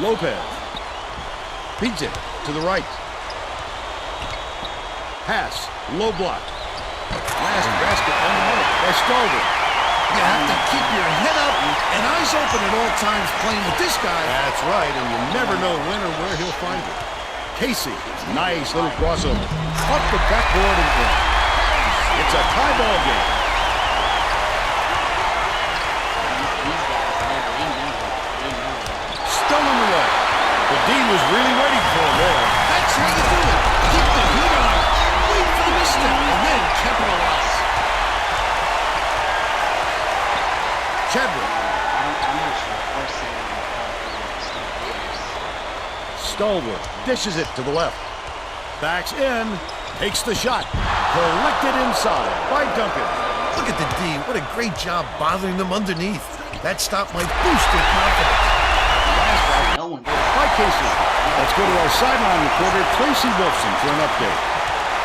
S7: Lopez. Feeds it to the right. Pass. Low block. Last basket on the mark by Stalder.
S8: You have to keep your head up and eyes open at all times playing with this guy.
S7: That's right, and you never know when or where he'll find it. Casey, nice little crossover. Off the backboard and in. It's a tie ball game. Stolen away. The D was really waiting for him there.
S8: That's how you do it. Keep the heat on. Wait for the misstep and then capitalize.
S7: Chadwick. Stallworth dishes it to the left. Backs in. Takes the shot. Collected inside by Duncan.
S8: Look at the D. What a great job bothering them underneath. That stop might boost their confidence.
S7: By Casey. Let's go to our sideline reporter, Tracy Wolfson, for an update.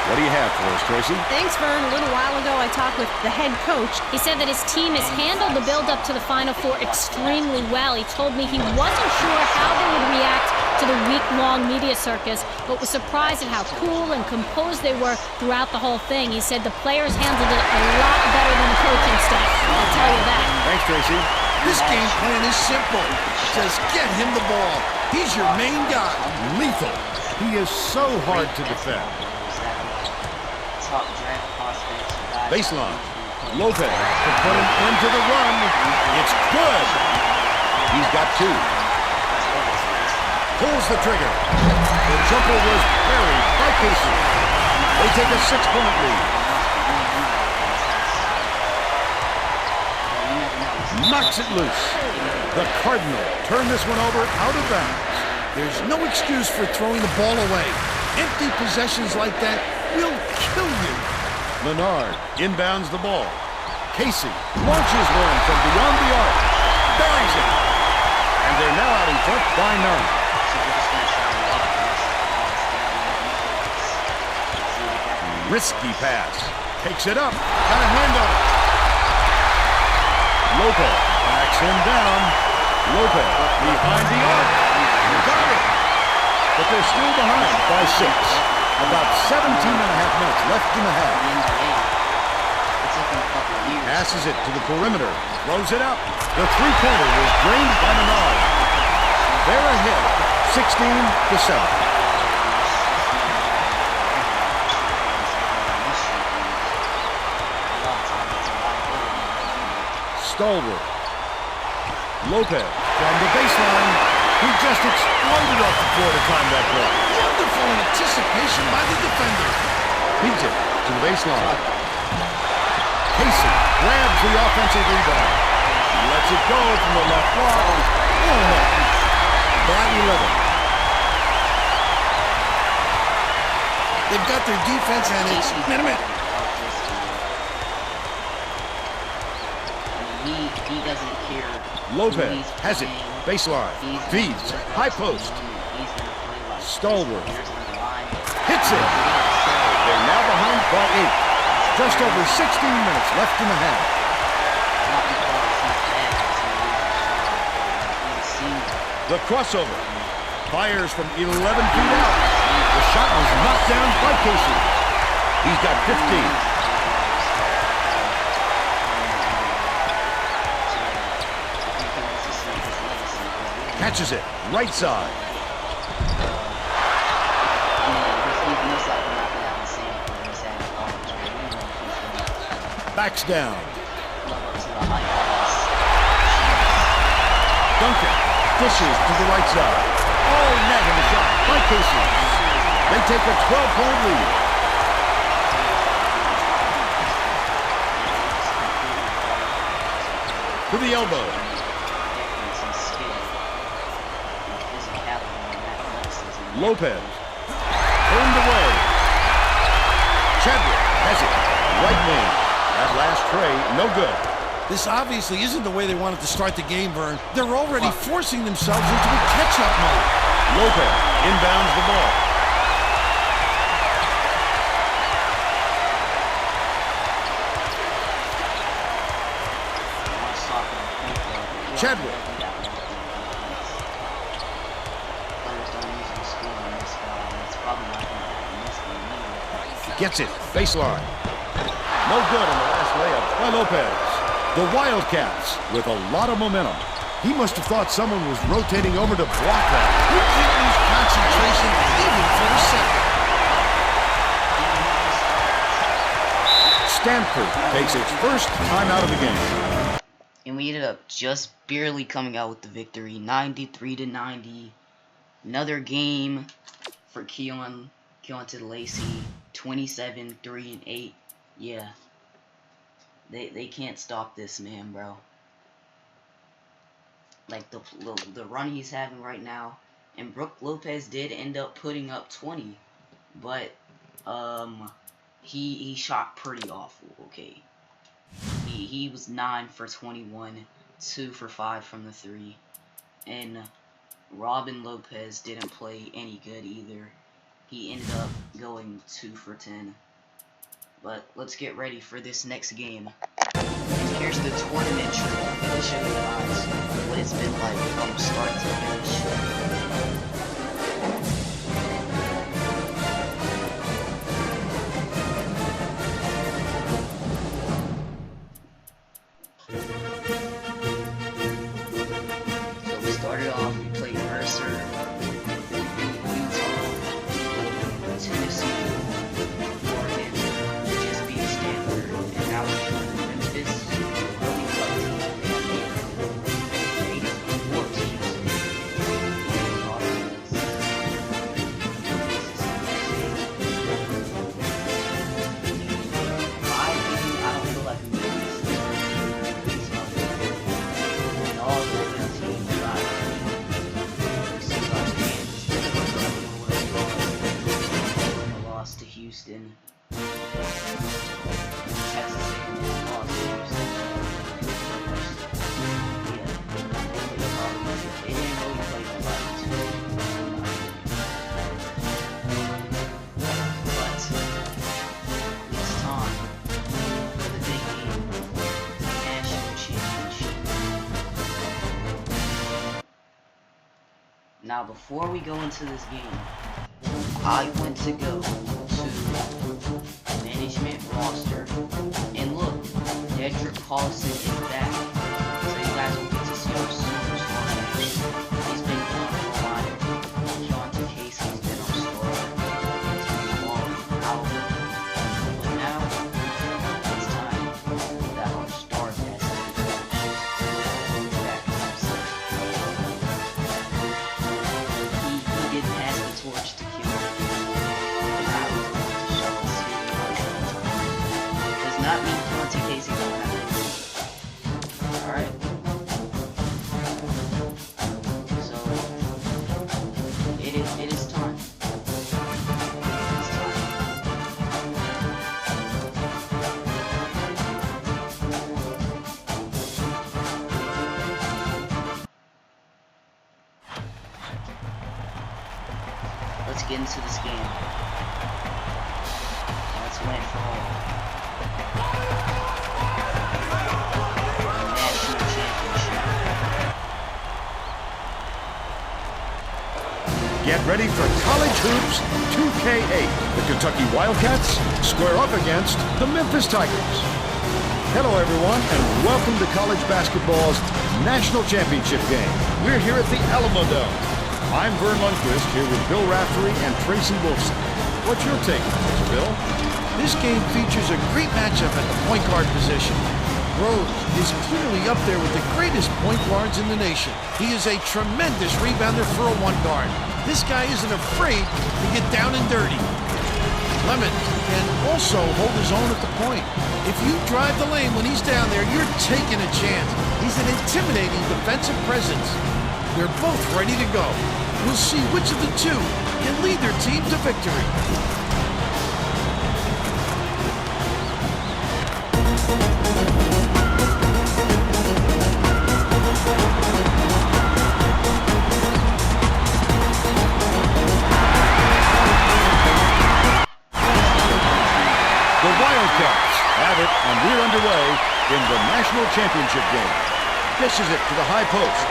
S7: What do you have for us, Tracy?
S10: Thanks, Vern. A little while ago, I talked with the head coach.
S9: He said that his team has handled the build-up to the Final Four extremely well. He told me he wasn't sure how they would react to the week-long media circus, but was surprised at how cool and composed they were throughout the whole thing. He said the players handled it a lot better than the coaching staff. I'll tell you that.
S7: Thanks, Tracy.
S8: This game plan is simple. Just get him the ball. He's your main guy.
S7: Lethal. He is so hard to defend. Baseline. Lopez to put him into the run. It's good. He's got two. Pulls the trigger. The jumper was buried by Casey. They take a 6-point lead. Knocks it loose. The Cardinal turn this one over out of bounds.
S8: There's no excuse for throwing the ball away. Empty possessions like that will kill you.
S7: Menard inbounds the ball. Casey launches one from beyond the arc. Buries it. And they're now out in front by 9. Risky pass. Takes it up. Got a hand on it. Lopez backs him down. Lopez behind the arc. Got it. But they're still behind by 6. About 17 and a half minutes left in the half. Passes it to the perimeter. Throws it up. The three-pointer was drained by Menard. They're ahead, 16-7. Stallworth. Lopez from the baseline. He just exploded off the floor to climb that block.
S8: Wonderful anticipation by the defender.
S7: Feeds it to the baseline. Casey grabs the offensive rebound. He lets it go from the left block. Oh, no. By 11.
S8: They've got their defense and it's minute.
S1: He doesn't care.
S7: Lopez has it. Baseline. Feeds. High post. Stallworth. Hits it. They're now behind by 8. Just over 16 minutes left in the half. The crossover. Fires from 11 feet out. The shot was knocked down by Casey. He's got 15. Catches it, right side. Backs down. Duncan dishes to the right side. Oh, net in the shot by Casey. They take a 12-point lead. To the elbow. Lopez. Turned away. Chadwick has it. Right wing. That last tray, no good.
S8: This obviously isn't the way they wanted to start the game, Vern. They're already forcing themselves into a catch-up mode.
S7: Lopez inbounds the ball. Chadwick.
S1: this guy. It's probably not going to happen this game either.
S7: Gets it. Baseline. No good on the last layup by Lopez. The Wildcats with a lot of momentum. He must have thought someone was rotating over to block that.
S8: You can't lose concentration even for a second.
S7: Stanford takes its first time out of the game.
S1: And we ended up just barely coming out with the victory, 93-90. Another game for Keontae Lacey, 27, 3, and 8. Yeah, they can't stop this man, bro. Like the run he's having right now, and Brook Lopez did end up putting up 20, but he shot pretty awful. Okay. He was 9 for 21, 2 for 5 from the 3. And Robin Lopez didn't play any good either. He ended up going 2 for 10. But let's get ready for this next game. Here's the tournament trip. I'm going to show you guys what it's been like from start to finish. Started off, we played Mercer, Utah, Tennessee, Oregon, just beat Stanford, and now we're playing Memphis, really tough team, and 84 teams. I don't feel like I'm doing this. And all the other teams lost to Houston. Texas A&M lost to Houston. Yeah, they didn't really play a lot of but it's time for the big game, the national championship. Now, before we go into this game, I went to go to management roster, and look, Dedrick Collison is back, so you guys will get to see our superstar. He's been gone for a while. Keontae Casey's been our star. It's been long out, but now it's time that our star has to back himself. He did pass the torch to Keontae. Does not mean Keontae Casey don't have it. Alright. So it is time. It's time. Let's get into this game. Let's win it for all. National championship.
S7: Get ready for College Hoops 2K8. The Kentucky Wildcats square up against the Memphis Tigers. Hello, everyone, and welcome to college basketball's national championship game. We're here at the Alamo Dome. I'm Vern Lundquist here with Bill Raftery and Tracy Wolfson. What's your take on this, Bill?
S8: This game features a great matchup at the point guard position. Rose is clearly up there with the greatest point guards in the nation. He is a tremendous rebounder for a one guard. This guy isn't afraid to get down and dirty. Lemon can also hold his own at the point. If you drive the lane when he's down there, you're taking a chance. He's an intimidating defensive presence. They're both ready to go. We'll see which of the two can lead their team to victory.
S7: The Wildcats have it, and we're underway in the national championship game. Dishes it to the high post.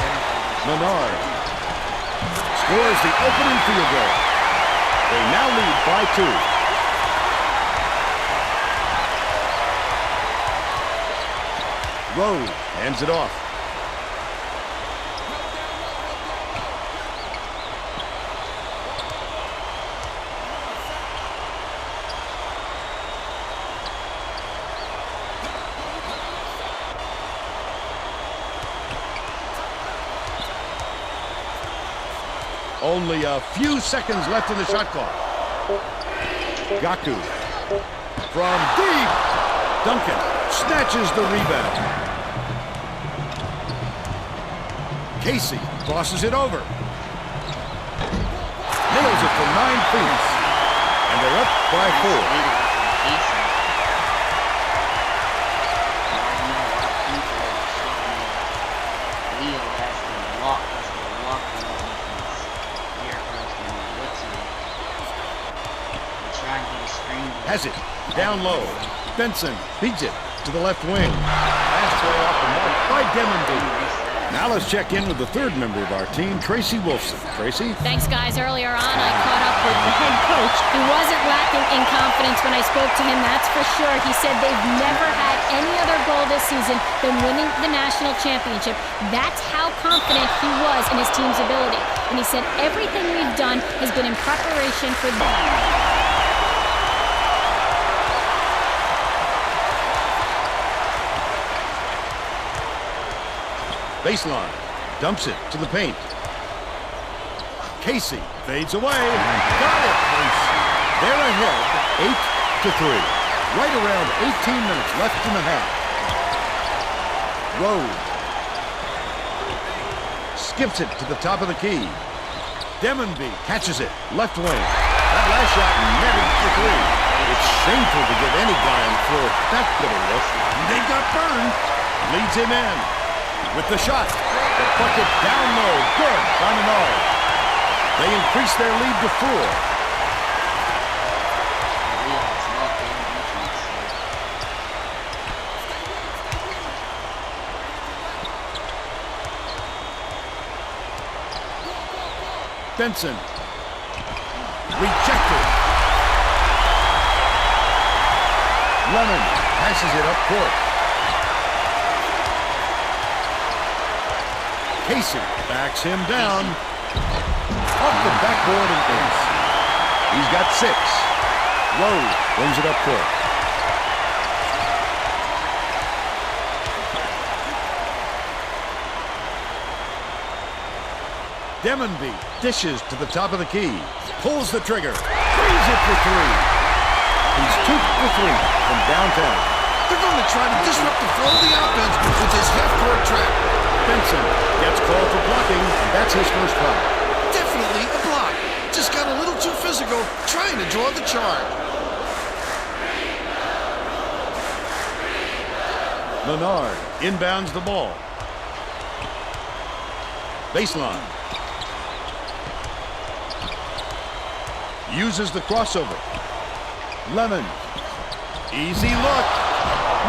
S7: Menard scores the opening field goal. They now lead by 2. Rose hands it off. Only a few seconds left in the shot clock. Gaku from deep. Duncan snatches the rebound. Casey crosses it over. Nails it for 9 feet. And they're up by 4. Has it. Down low. Benson beats it to the left wing. Last play off the mark by Demonby. Now let's check in with the third member of our team, Tracy Wolfson. Tracy?
S9: Thanks, guys. Earlier on, I caught up with the head coach. He wasn't lacking in confidence when I spoke to him, that's for sure. He said they've never had any other goal this season than winning the national championship. That's how confident he was in his team's ability. And he said everything we've done has been in preparation for them.
S7: Baseline, dumps it to the paint. Casey fades away. Got it. They're ahead, 8-3. Right around 18 minutes left in the half. Rose skips it to the top of the key. Demonby catches it, left wing. That last shot netted for 3. It's shameful to give any guy on the floor that good a look. They got burned. Leads him in. With the shot, the bucket down low, good by Menard. They increase their lead to 4. Benson, rejected. Lemon passes it up court. Casey backs him down. Off the backboard and ace. He's got 6. Rose brings it up court. Demonby dishes to the top of the key. Pulls the trigger. Frees it for 3. He's 2 for 3 from downtown.
S8: They're going to try to disrupt the flow of the offense with this half-court trap.
S7: Benson gets called for blocking. That's his first foul.
S8: Definitely a block. Just got a little too physical, trying to draw the charge.
S7: Menard inbounds the ball. Baseline. Uses the crossover. Lemon. Easy look.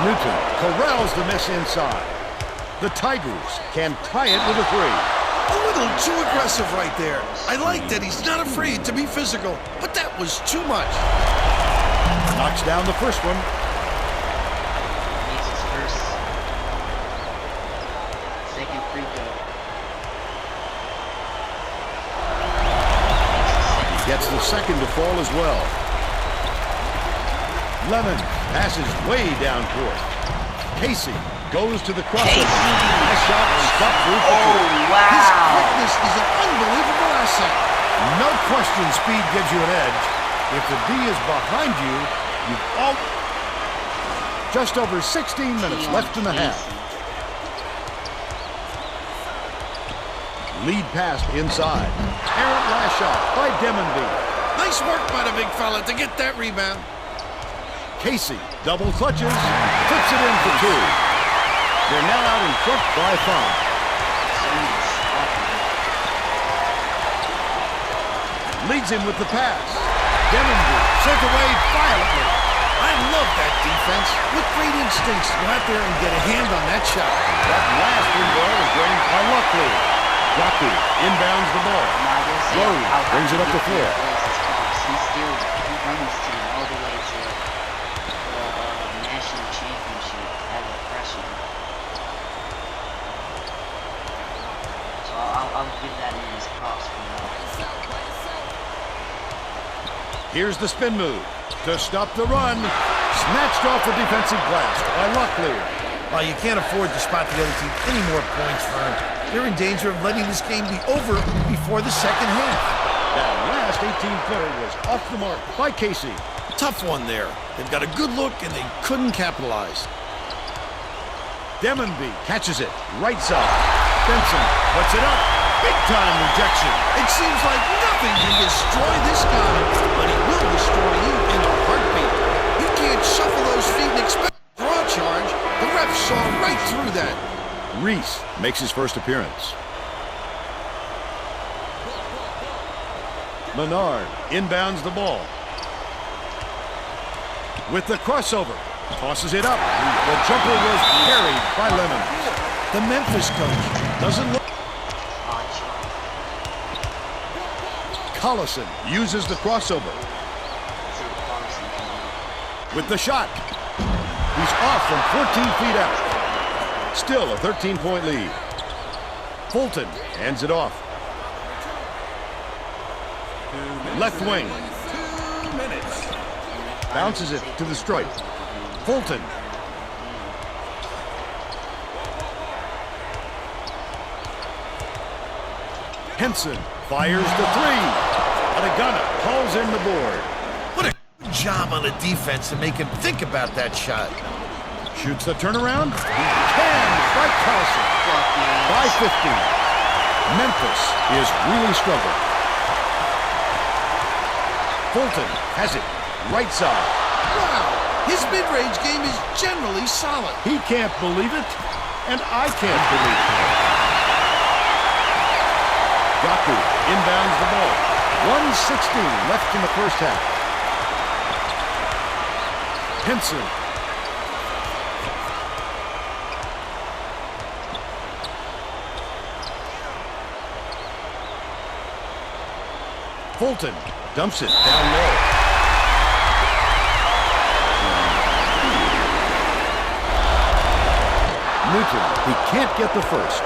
S7: Newton corrals the miss inside. The Tigers can tie it with a 3.
S8: A little too aggressive right there. I like that he's not afraid to be physical, but that was too much.
S7: Knocks down the first one.
S1: Makes his first. Second free throw.
S7: He gets the second to fall as well. Lemon passes way down court. Casey goes to the crossover. Nice shot and stop through for 2.
S1: Wow.
S8: His quickness is an unbelievable asset.
S7: No question speed gives you an edge. If the D is behind you, you've all... Just over 16 minutes left in the half. Lead pass inside. Errant last shot by Demonby.
S8: Nice work by the big fella to get that rebound.
S7: Casey double clutches, puts it in for 2. They're now out in front by 5. Leads him with the pass. Demonby sent away violently.
S8: I love that defense. With great instincts, go out there and get a hand on that shot.
S7: That last free ball was drained by Luckley. Gaku inbounds the ball. Rose brings it up the floor.
S1: I'll give that man his props for that.
S7: Here's the spin move to stop the run. Snatched off the defensive glass by Locklear.
S8: Well, you can't afford to spot the other team any more points, Vern. They're in danger of letting this game be over before the second half.
S7: That last 18-footer was off the mark by Casey.
S8: Tough one there. They've got a good look, and they couldn't capitalize.
S7: Demonby catches it, right side. Benson puts it up. Big-time rejection.
S8: It seems like nothing can destroy this guy, but he will destroy you in a heartbeat. You can't shuffle those feet and expect a draw charge. The ref saw right through that.
S7: Reese makes his first appearance. Menard inbounds the ball. With the crossover, tosses it up. The jumper was carried by Lemons.
S8: The Memphis coach doesn't look.
S7: Collison uses the crossover. With the shot. He's off from 14 feet out. Still a 13-point lead. Fulton hands it off. Left wing.
S2: 2 minutes.
S7: Bounces it to the stripe. Fulton. Henson fires the three. Adagana calls in the board.
S8: What a good job on the defense to make him think about that shot.
S7: Shoots the turnaround. Canned by Carlson. By 50. Memphis is really struggling. Fulton has it. Right side.
S8: Wow, his mid-range game is generally solid.
S7: He can't believe it, and I can't believe it. Gaku inbounds the ball. 1:16 left in the first half. Henson. Fulton dumps it down low. Newton, he can't get the first.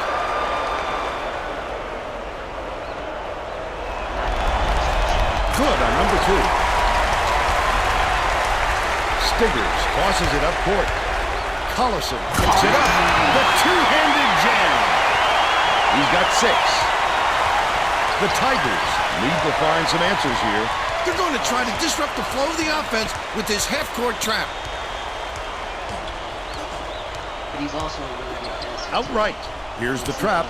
S7: Good on number 2. Stiggers tosses it up court. Collison picks it up. The two-handed jam. He's got 6. The Tigers need to find some answers here.
S8: They're going to try to disrupt the flow of the offense with this half-court trap.
S1: But he's also a really good passer.
S7: Outright. Here's the trap.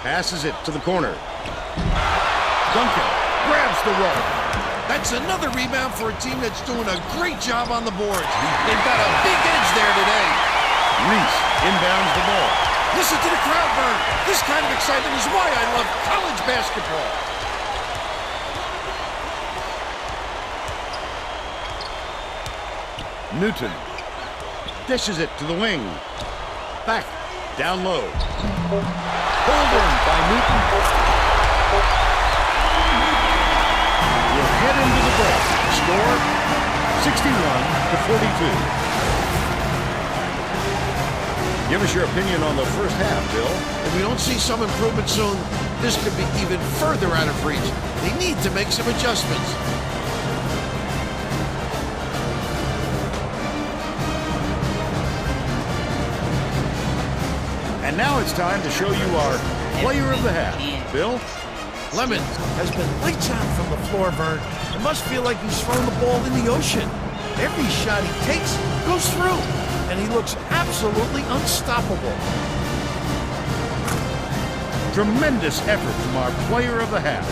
S7: Passes it to the corner. Duncan grabs the run.
S8: That's another rebound for a team that's doing a great job on the boards. They've got a big edge there today.
S7: Reese inbounds the ball.
S8: Listen to the crowd burn. This kind of excitement is why I love college basketball.
S7: Newton dishes it to the wing. Back, down low. Pulled in by Newton. We'll head into the break. Score 61-42. Give us your opinion on the first half, Bill.
S8: If we don't see some improvement soon, this could be even further out of reach. They need to make some adjustments.
S7: And now it's time to show you our player of the half. Bill?
S8: Lemons has been lights out from the floor, Vern. It must feel like he's thrown the ball in the ocean. Every shot he takes goes through, and he looks absolutely unstoppable.
S7: Tremendous effort from our player of the half.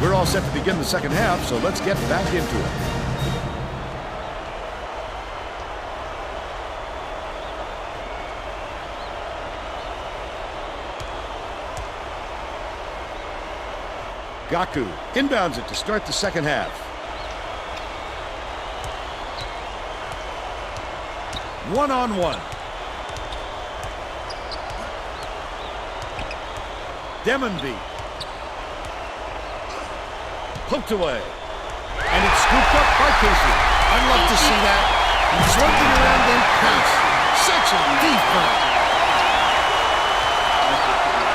S7: We're all set to begin the second half, so let's get back into it. Gaku inbounds it to start the second half. One-on-one. Demonby. Poked away. And it's scooped up by Casey.
S8: I'd love to see that. He's looking around in pace. Such a defense.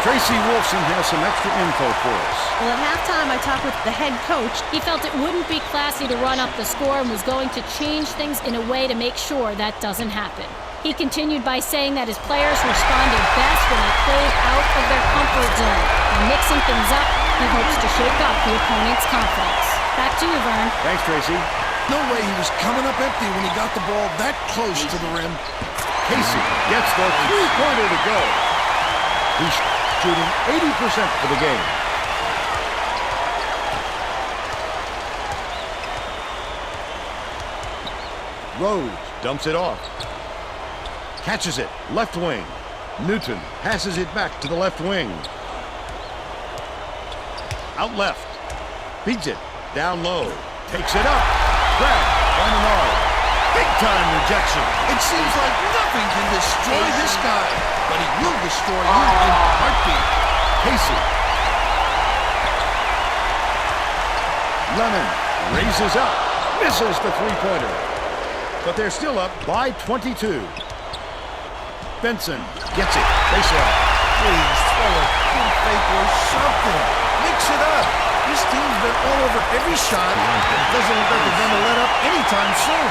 S7: Tracy Wolfson has some extra info for us.
S10: Well, at halftime, I talked with the head coach.
S9: He felt it wouldn't be classy to run up the score and was going to change things in a way to make sure that doesn't happen. He continued by saying that his players responded best when they played out of their comfort zone. By mixing things up, he hopes to shake up the opponent's confidence. Back to you, Vern.
S7: Thanks, Tracy.
S8: No way he was coming up empty when he got the ball that close to the rim.
S7: Casey gets the three-pointer to go. He's shooting 80% for the game. Rhodes dumps it off. Catches it, left wing. Newton passes it back to the left wing. Out left. Beats it, down low. Takes it up. Grab by Menard. Big-time rejection.
S8: It seems like nothing can destroy this guy, but he will destroy you in a heartbeat.
S7: Casey. Lemon raises up. Misses the three-pointer. But they're still up by 22. Benson gets it. Baseline.
S8: Please throw a pump fake or something. Mix it up. This team's been all over every shot. It doesn't look like they're going to let up anytime soon.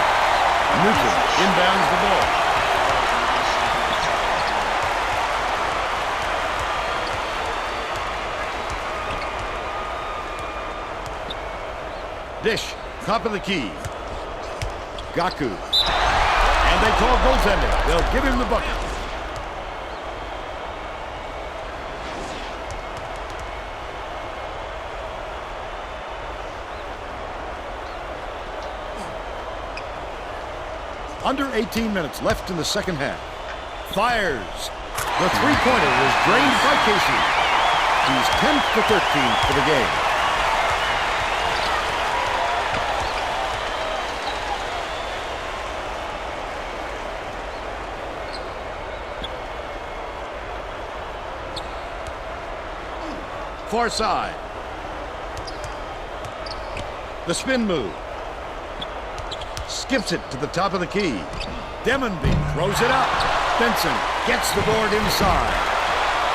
S7: Newton inbounds the ball. Dish, top of the key. Gaku. And they call goaltending. They'll give him the bucket. Under 18 minutes left in the second half. Fires. The three-pointer was drained by Casey. He's 10 for 13 for the game. Far side. The spin move. Skips it to the top of the key. Demonby throws it up. Benson gets the board inside.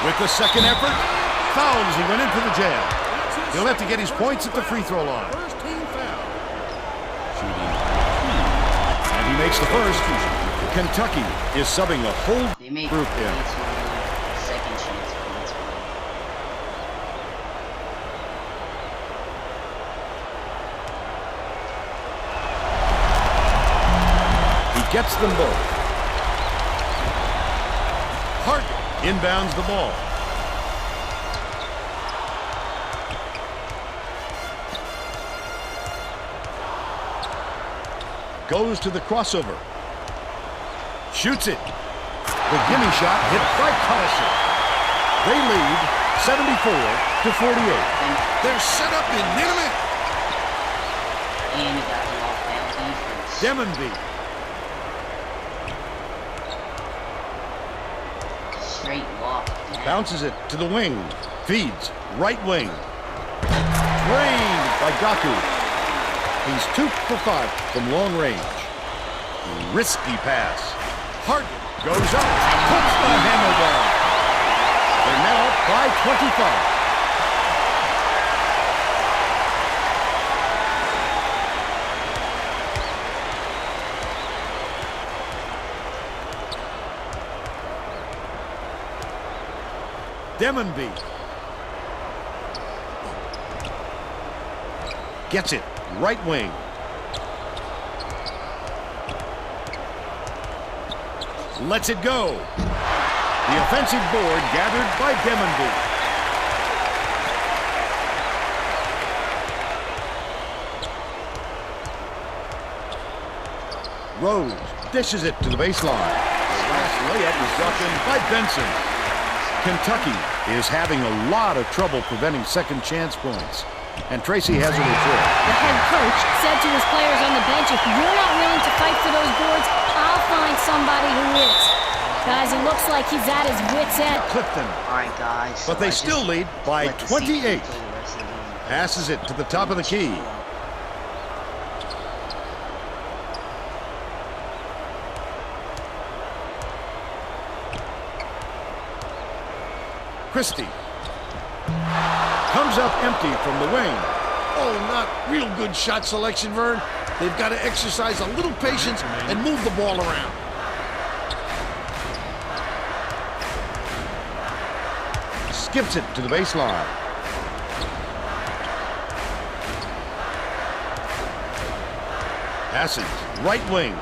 S7: With the second effort, fouls as he went into the jam. He'll have to get his points at the free throw line. Shooting. And he makes the first. Kentucky is subbing a whole group in.
S1: Second chance points.
S7: Gets them both. Hart inbounds the ball. Goes to the crossover. Shoots it. The gimme shot hit by Collison. They lead 74-48.
S8: They're set up in minute.
S1: And he got the off-balance defense.
S7: Demonby.
S1: Straight walk.
S7: Bounces it to the wing. Feeds. Right wing. Drained by Gaku. He's 2 for 5 from long range. Risky pass. Hart goes up. Puts the hammer down. They're now up by 25. Demonby gets it, right wing. Lets it go. The offensive board gathered by Demonby. Rhodes dishes it to the baseline. The last layup is dropped in by Benson. Kentucky is having a lot of trouble preventing second chance points. And Tracy has a report.
S9: The head coach said to his players on the bench, if you're not willing to fight for those boards, I'll find somebody who is. Guys, he looks like he's at his wit's end.
S7: Clifton.
S1: Alright, guys.
S7: But they still lead by 28. Passes it to the top of the key. Christie. Comes up empty from the wing.
S8: Oh, not real good shot selection, Vern. They've got to exercise a little patience and move the ball around.
S7: Skips it to the baseline. Passes, right wing.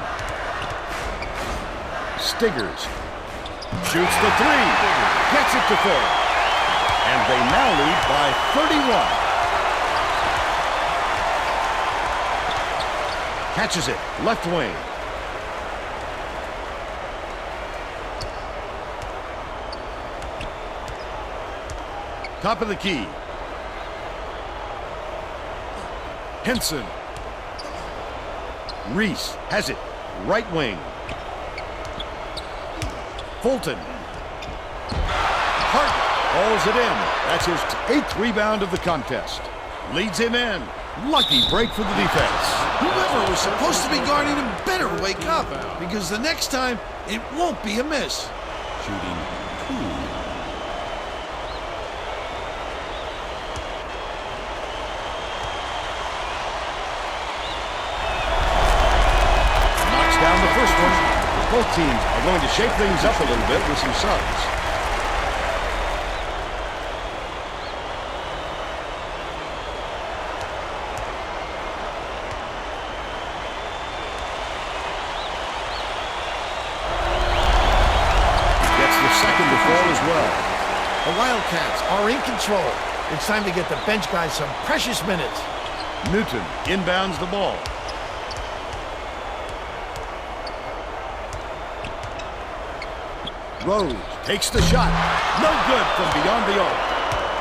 S7: Stiggers. Shoots the three. Gets it to full. And they now lead by 31. Catches it, left wing. Top of the key. Henson. Reese has it, right wing. Fulton. Hart hauls it in. That's his 8th rebound of the contest. Leads him in. Lucky break for the defense.
S8: Whoever was supposed to be guarding him better wake up, because the next time it won't be a miss.
S7: Shooting 2. Knocks down the first one. Both teams are going to shake things up a little bit with some subs.
S8: The Wildcats are in control. It's time to get the bench guys some precious minutes.
S7: Newton inbounds the ball. Rose takes the shot. No good from beyond the arc.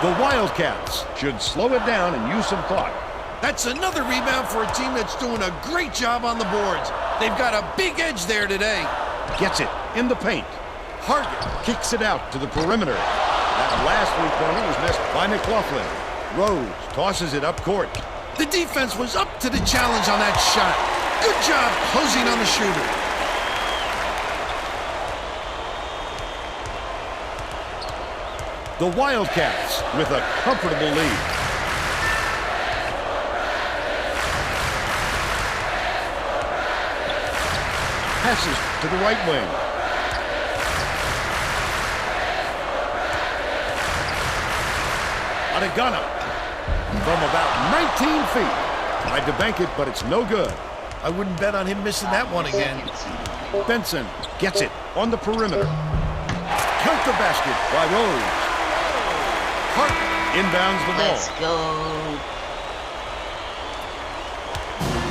S7: The Wildcats should slow it down and use some thought.
S8: That's another rebound for a team that's doing a great job on the boards. They've got a big edge there today.
S7: Gets it in the paint. Hargett kicks it out to the perimeter. That last three-pointer was missed by McLaughlin. Rose tosses it up court.
S8: The defense was up to the challenge on that shot. Good job closing on the shooter.
S7: The Wildcats with a comfortable lead. Passes to the right wing. Adegana from about 19 feet. Tried to bank it, but it's no good.
S8: I wouldn't bet on him missing that one again.
S7: Benson gets it on the perimeter. Count the basket by Rose. Hart inbounds the ball.
S1: Let's go.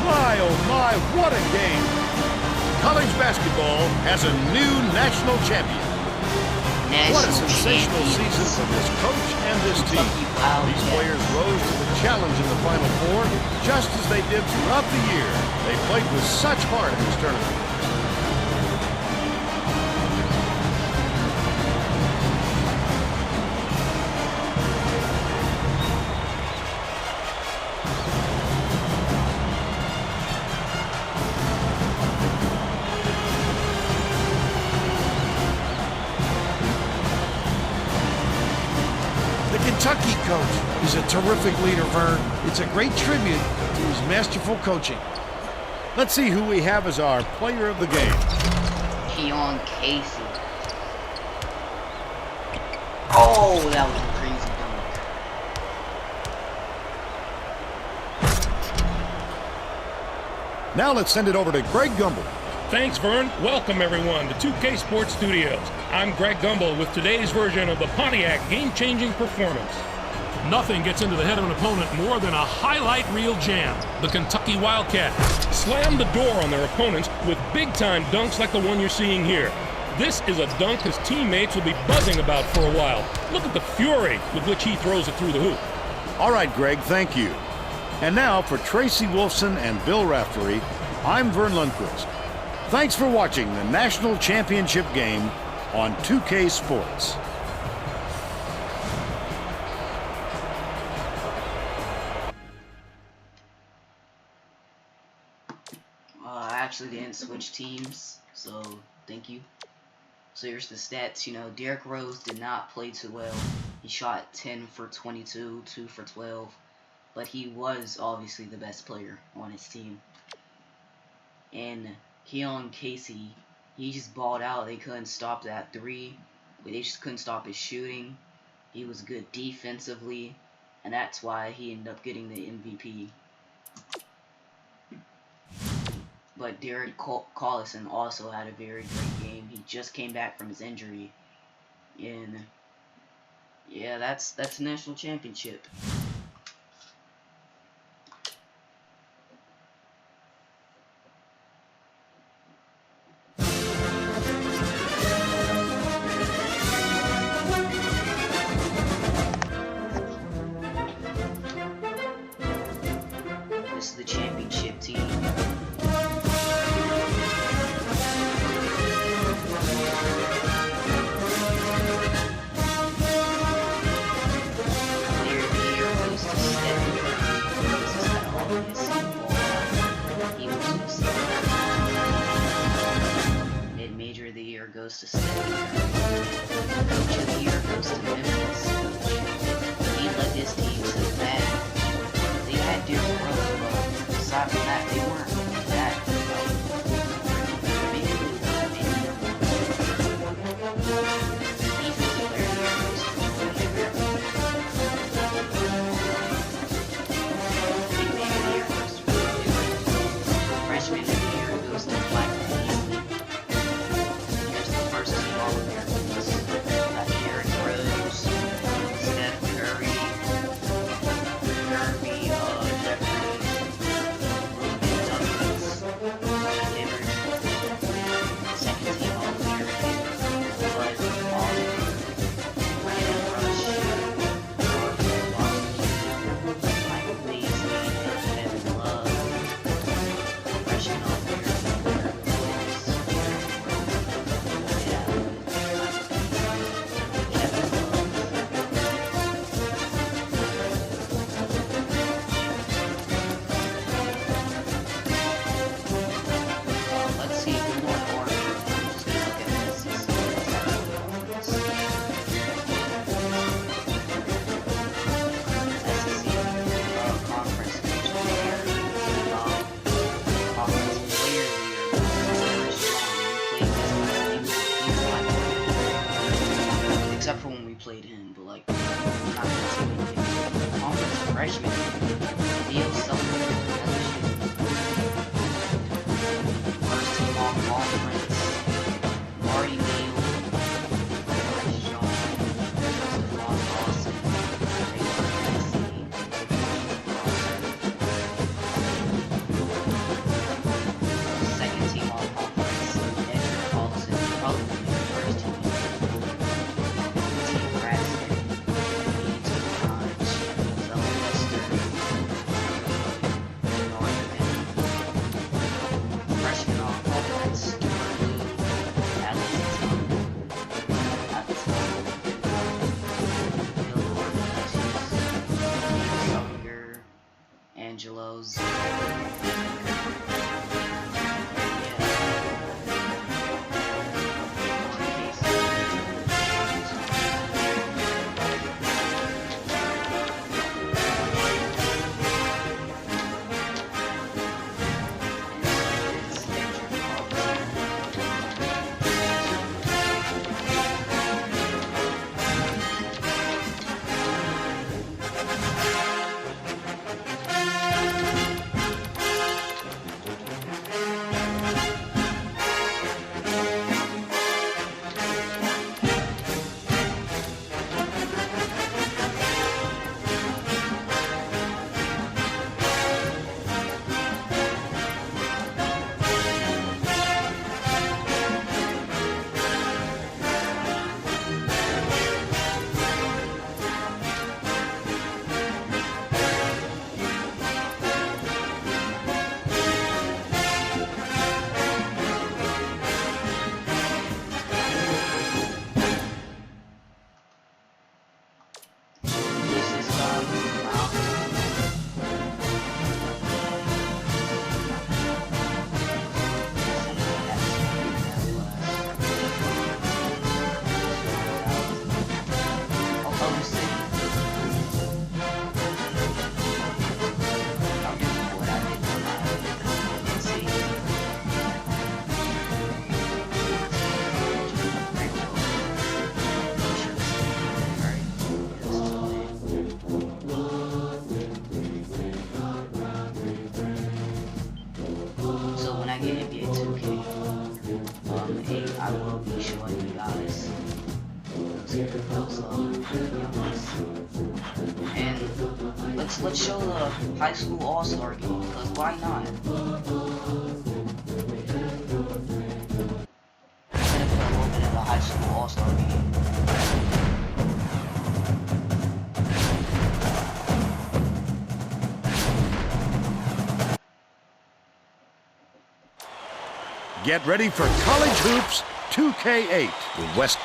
S7: My, oh my, what a game. College basketball has a new national champion. What a sensational season for this coach and this team. These players rose to the challenge in the Final Four just as they did throughout the year. They played with such heart in this tournament.
S8: Kentucky coach is a terrific leader, Vern. It's a great tribute to his masterful coaching.
S7: Let's see who we have as our player of the game.
S1: Keon Casey. Oh, that was a crazy dunk.
S7: Now let's send it over to Greg Gumbel.
S3: Thanks, Vern. Welcome, everyone, to 2K Sports Studios. I'm Greg Gumbel with today's version of the Pontiac game-changing performance. Nothing gets into the head of an opponent more than a highlight reel jam. The Kentucky Wildcats slam the door on their opponents with big-time dunks like the one you're seeing here. This is a dunk his teammates will be buzzing about for a while. Look at the fury with which he throws it through the hoop.
S7: All right, Greg, thank you. And now for Tracy Wolfson and Bill Raftery, I'm Vern Lundquist. Thanks for watching the National Championship game on 2K Sports.
S1: I actually didn't switch teams, so thank you. So here's the stats. You know, Derrick Rose did not play too well. He shot 10 for 22, 2 for 12, but he was obviously the best player on his team. And Keon Casey, he just balled out. They couldn't stop that three. They just couldn't stop his shooting. He was good defensively, and that's why he ended up getting the MVP. But Derek Collison also had a very great game. He just came back from his injury. And yeah, that's a national championship. This is the championship team. Mid-major of the year goes to Stephen Curry. Coach of the year goes to Memphis. He led his team to the bad. They had Derrick Rose, but aside from that, they weren't that maybe defensive player of the year goes to freshman of the year goes to Black Beasley. Here's the first team All-Americans. Got Derrick Rose, Steph Curry, Jeffrey, Ruben Douglas, Dillard. Second team All-American was Oliver, Brandon Rush, Michael Beasley, and Kevin Love. Freshman All-American let's see who won order. Just gonna look at this and see what's happening. SEC conference offensive player of the year goes to Chris Young. We played this guy. Except for when we played him, but like not intimidating. Conference freshman, Leo Sullivan, first team all conference, Marty Neal, Bryce Young, Stephon Dawson, Taylor Hennessy, second team all conference, Edgar Paulson, probably the first team. Team Braxton, Ethan Hodge, Sylvester, Northman, freshman all conference, Stuart Lou, Alex Young, Bill Ortiz, Sunger, Angelo And let's show the high school all-star game, because why not? I'm gonna put a little bit of the high school all-star game.
S7: Get ready for College Hoops 2K8 with West.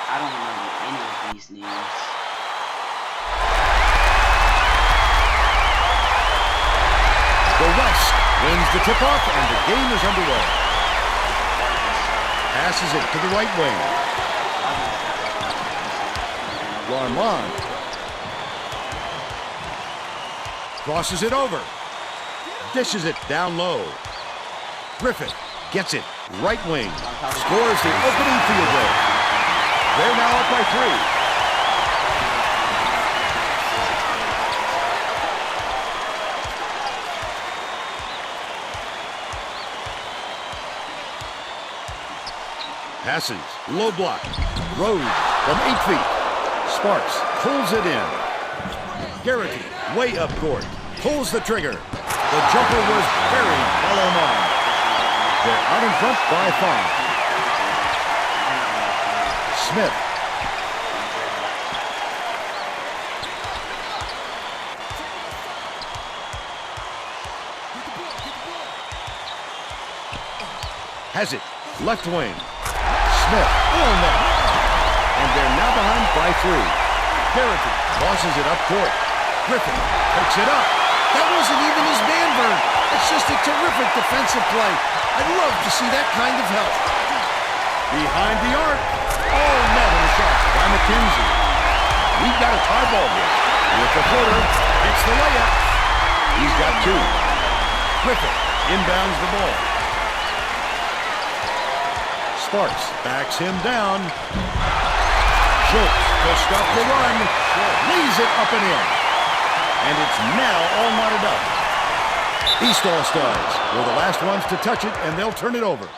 S1: I don't remember any of these names.
S7: The West wins the tip-off and the game is underway. Passes it to the right wing. Larmont crosses it over. Dishes it down low. Griffith gets it. Right wing. Scores the opening field goal. They're now up by 3. Passes. Low block. Rose from 8 feet. Sparks pulls it in. Garrity way up court. Pulls the trigger. The jumper was buried by Lamont. They're out in front by 5. Smith. Has it. Left wing. Smith. Oh, no. And they're now behind by 3. Garrity tosses it up court. Griffin picks it up.
S8: That wasn't even his man, Vern. That's just a terrific defensive play. I'd love to see that kind of help.
S7: Behind the arc. Oh, net and a shot by McKenzie. We've got a tie ball here. With the floater, hits the layup. He's got 2. Griffin inbounds the ball. Sparks backs him down. Schultz will stop the run. Lays it up and in. And it's now all knotted up. East All-Stars were the last ones to touch it, and they'll turn it over.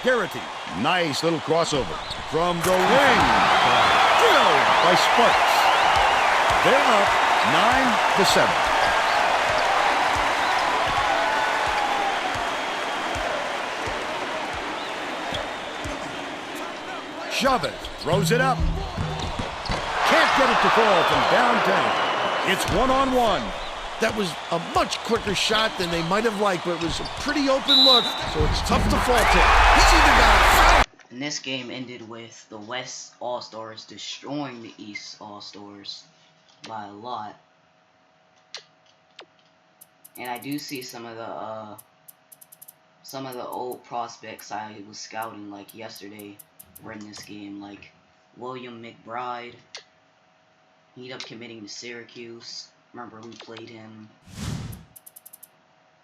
S7: Garrity, nice little crossover from the wing. Drilled by Sparks. They're up 9-7. Chavez throws it up. Can't get it to fall from downtown. It's 1-on-1.
S8: That was a much quicker shot than they might have liked, but it was a pretty open look, so it's tough to fault it. He's either got a foul.
S1: And this game ended with the West All-Stars destroying the East All-Stars by a lot. And I do see some of the old prospects I was scouting like yesterday were in this game, like William McBride. He ended up committing to Syracuse. Remember we played him.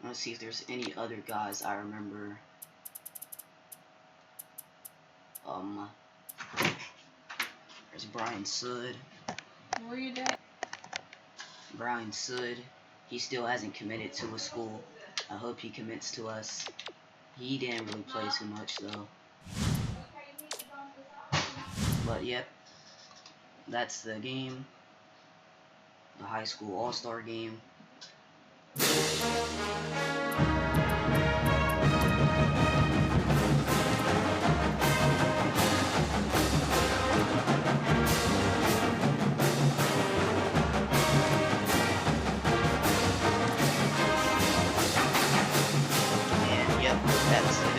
S1: Let's see if there's any other guys I remember. There's Brian Sud.
S10: Where you at?
S1: Brian Sud. He still hasn't committed to a school. I hope he commits to us. He didn't really play too much though. But yep, that's the game. The high school all-star game. And yep, that's it.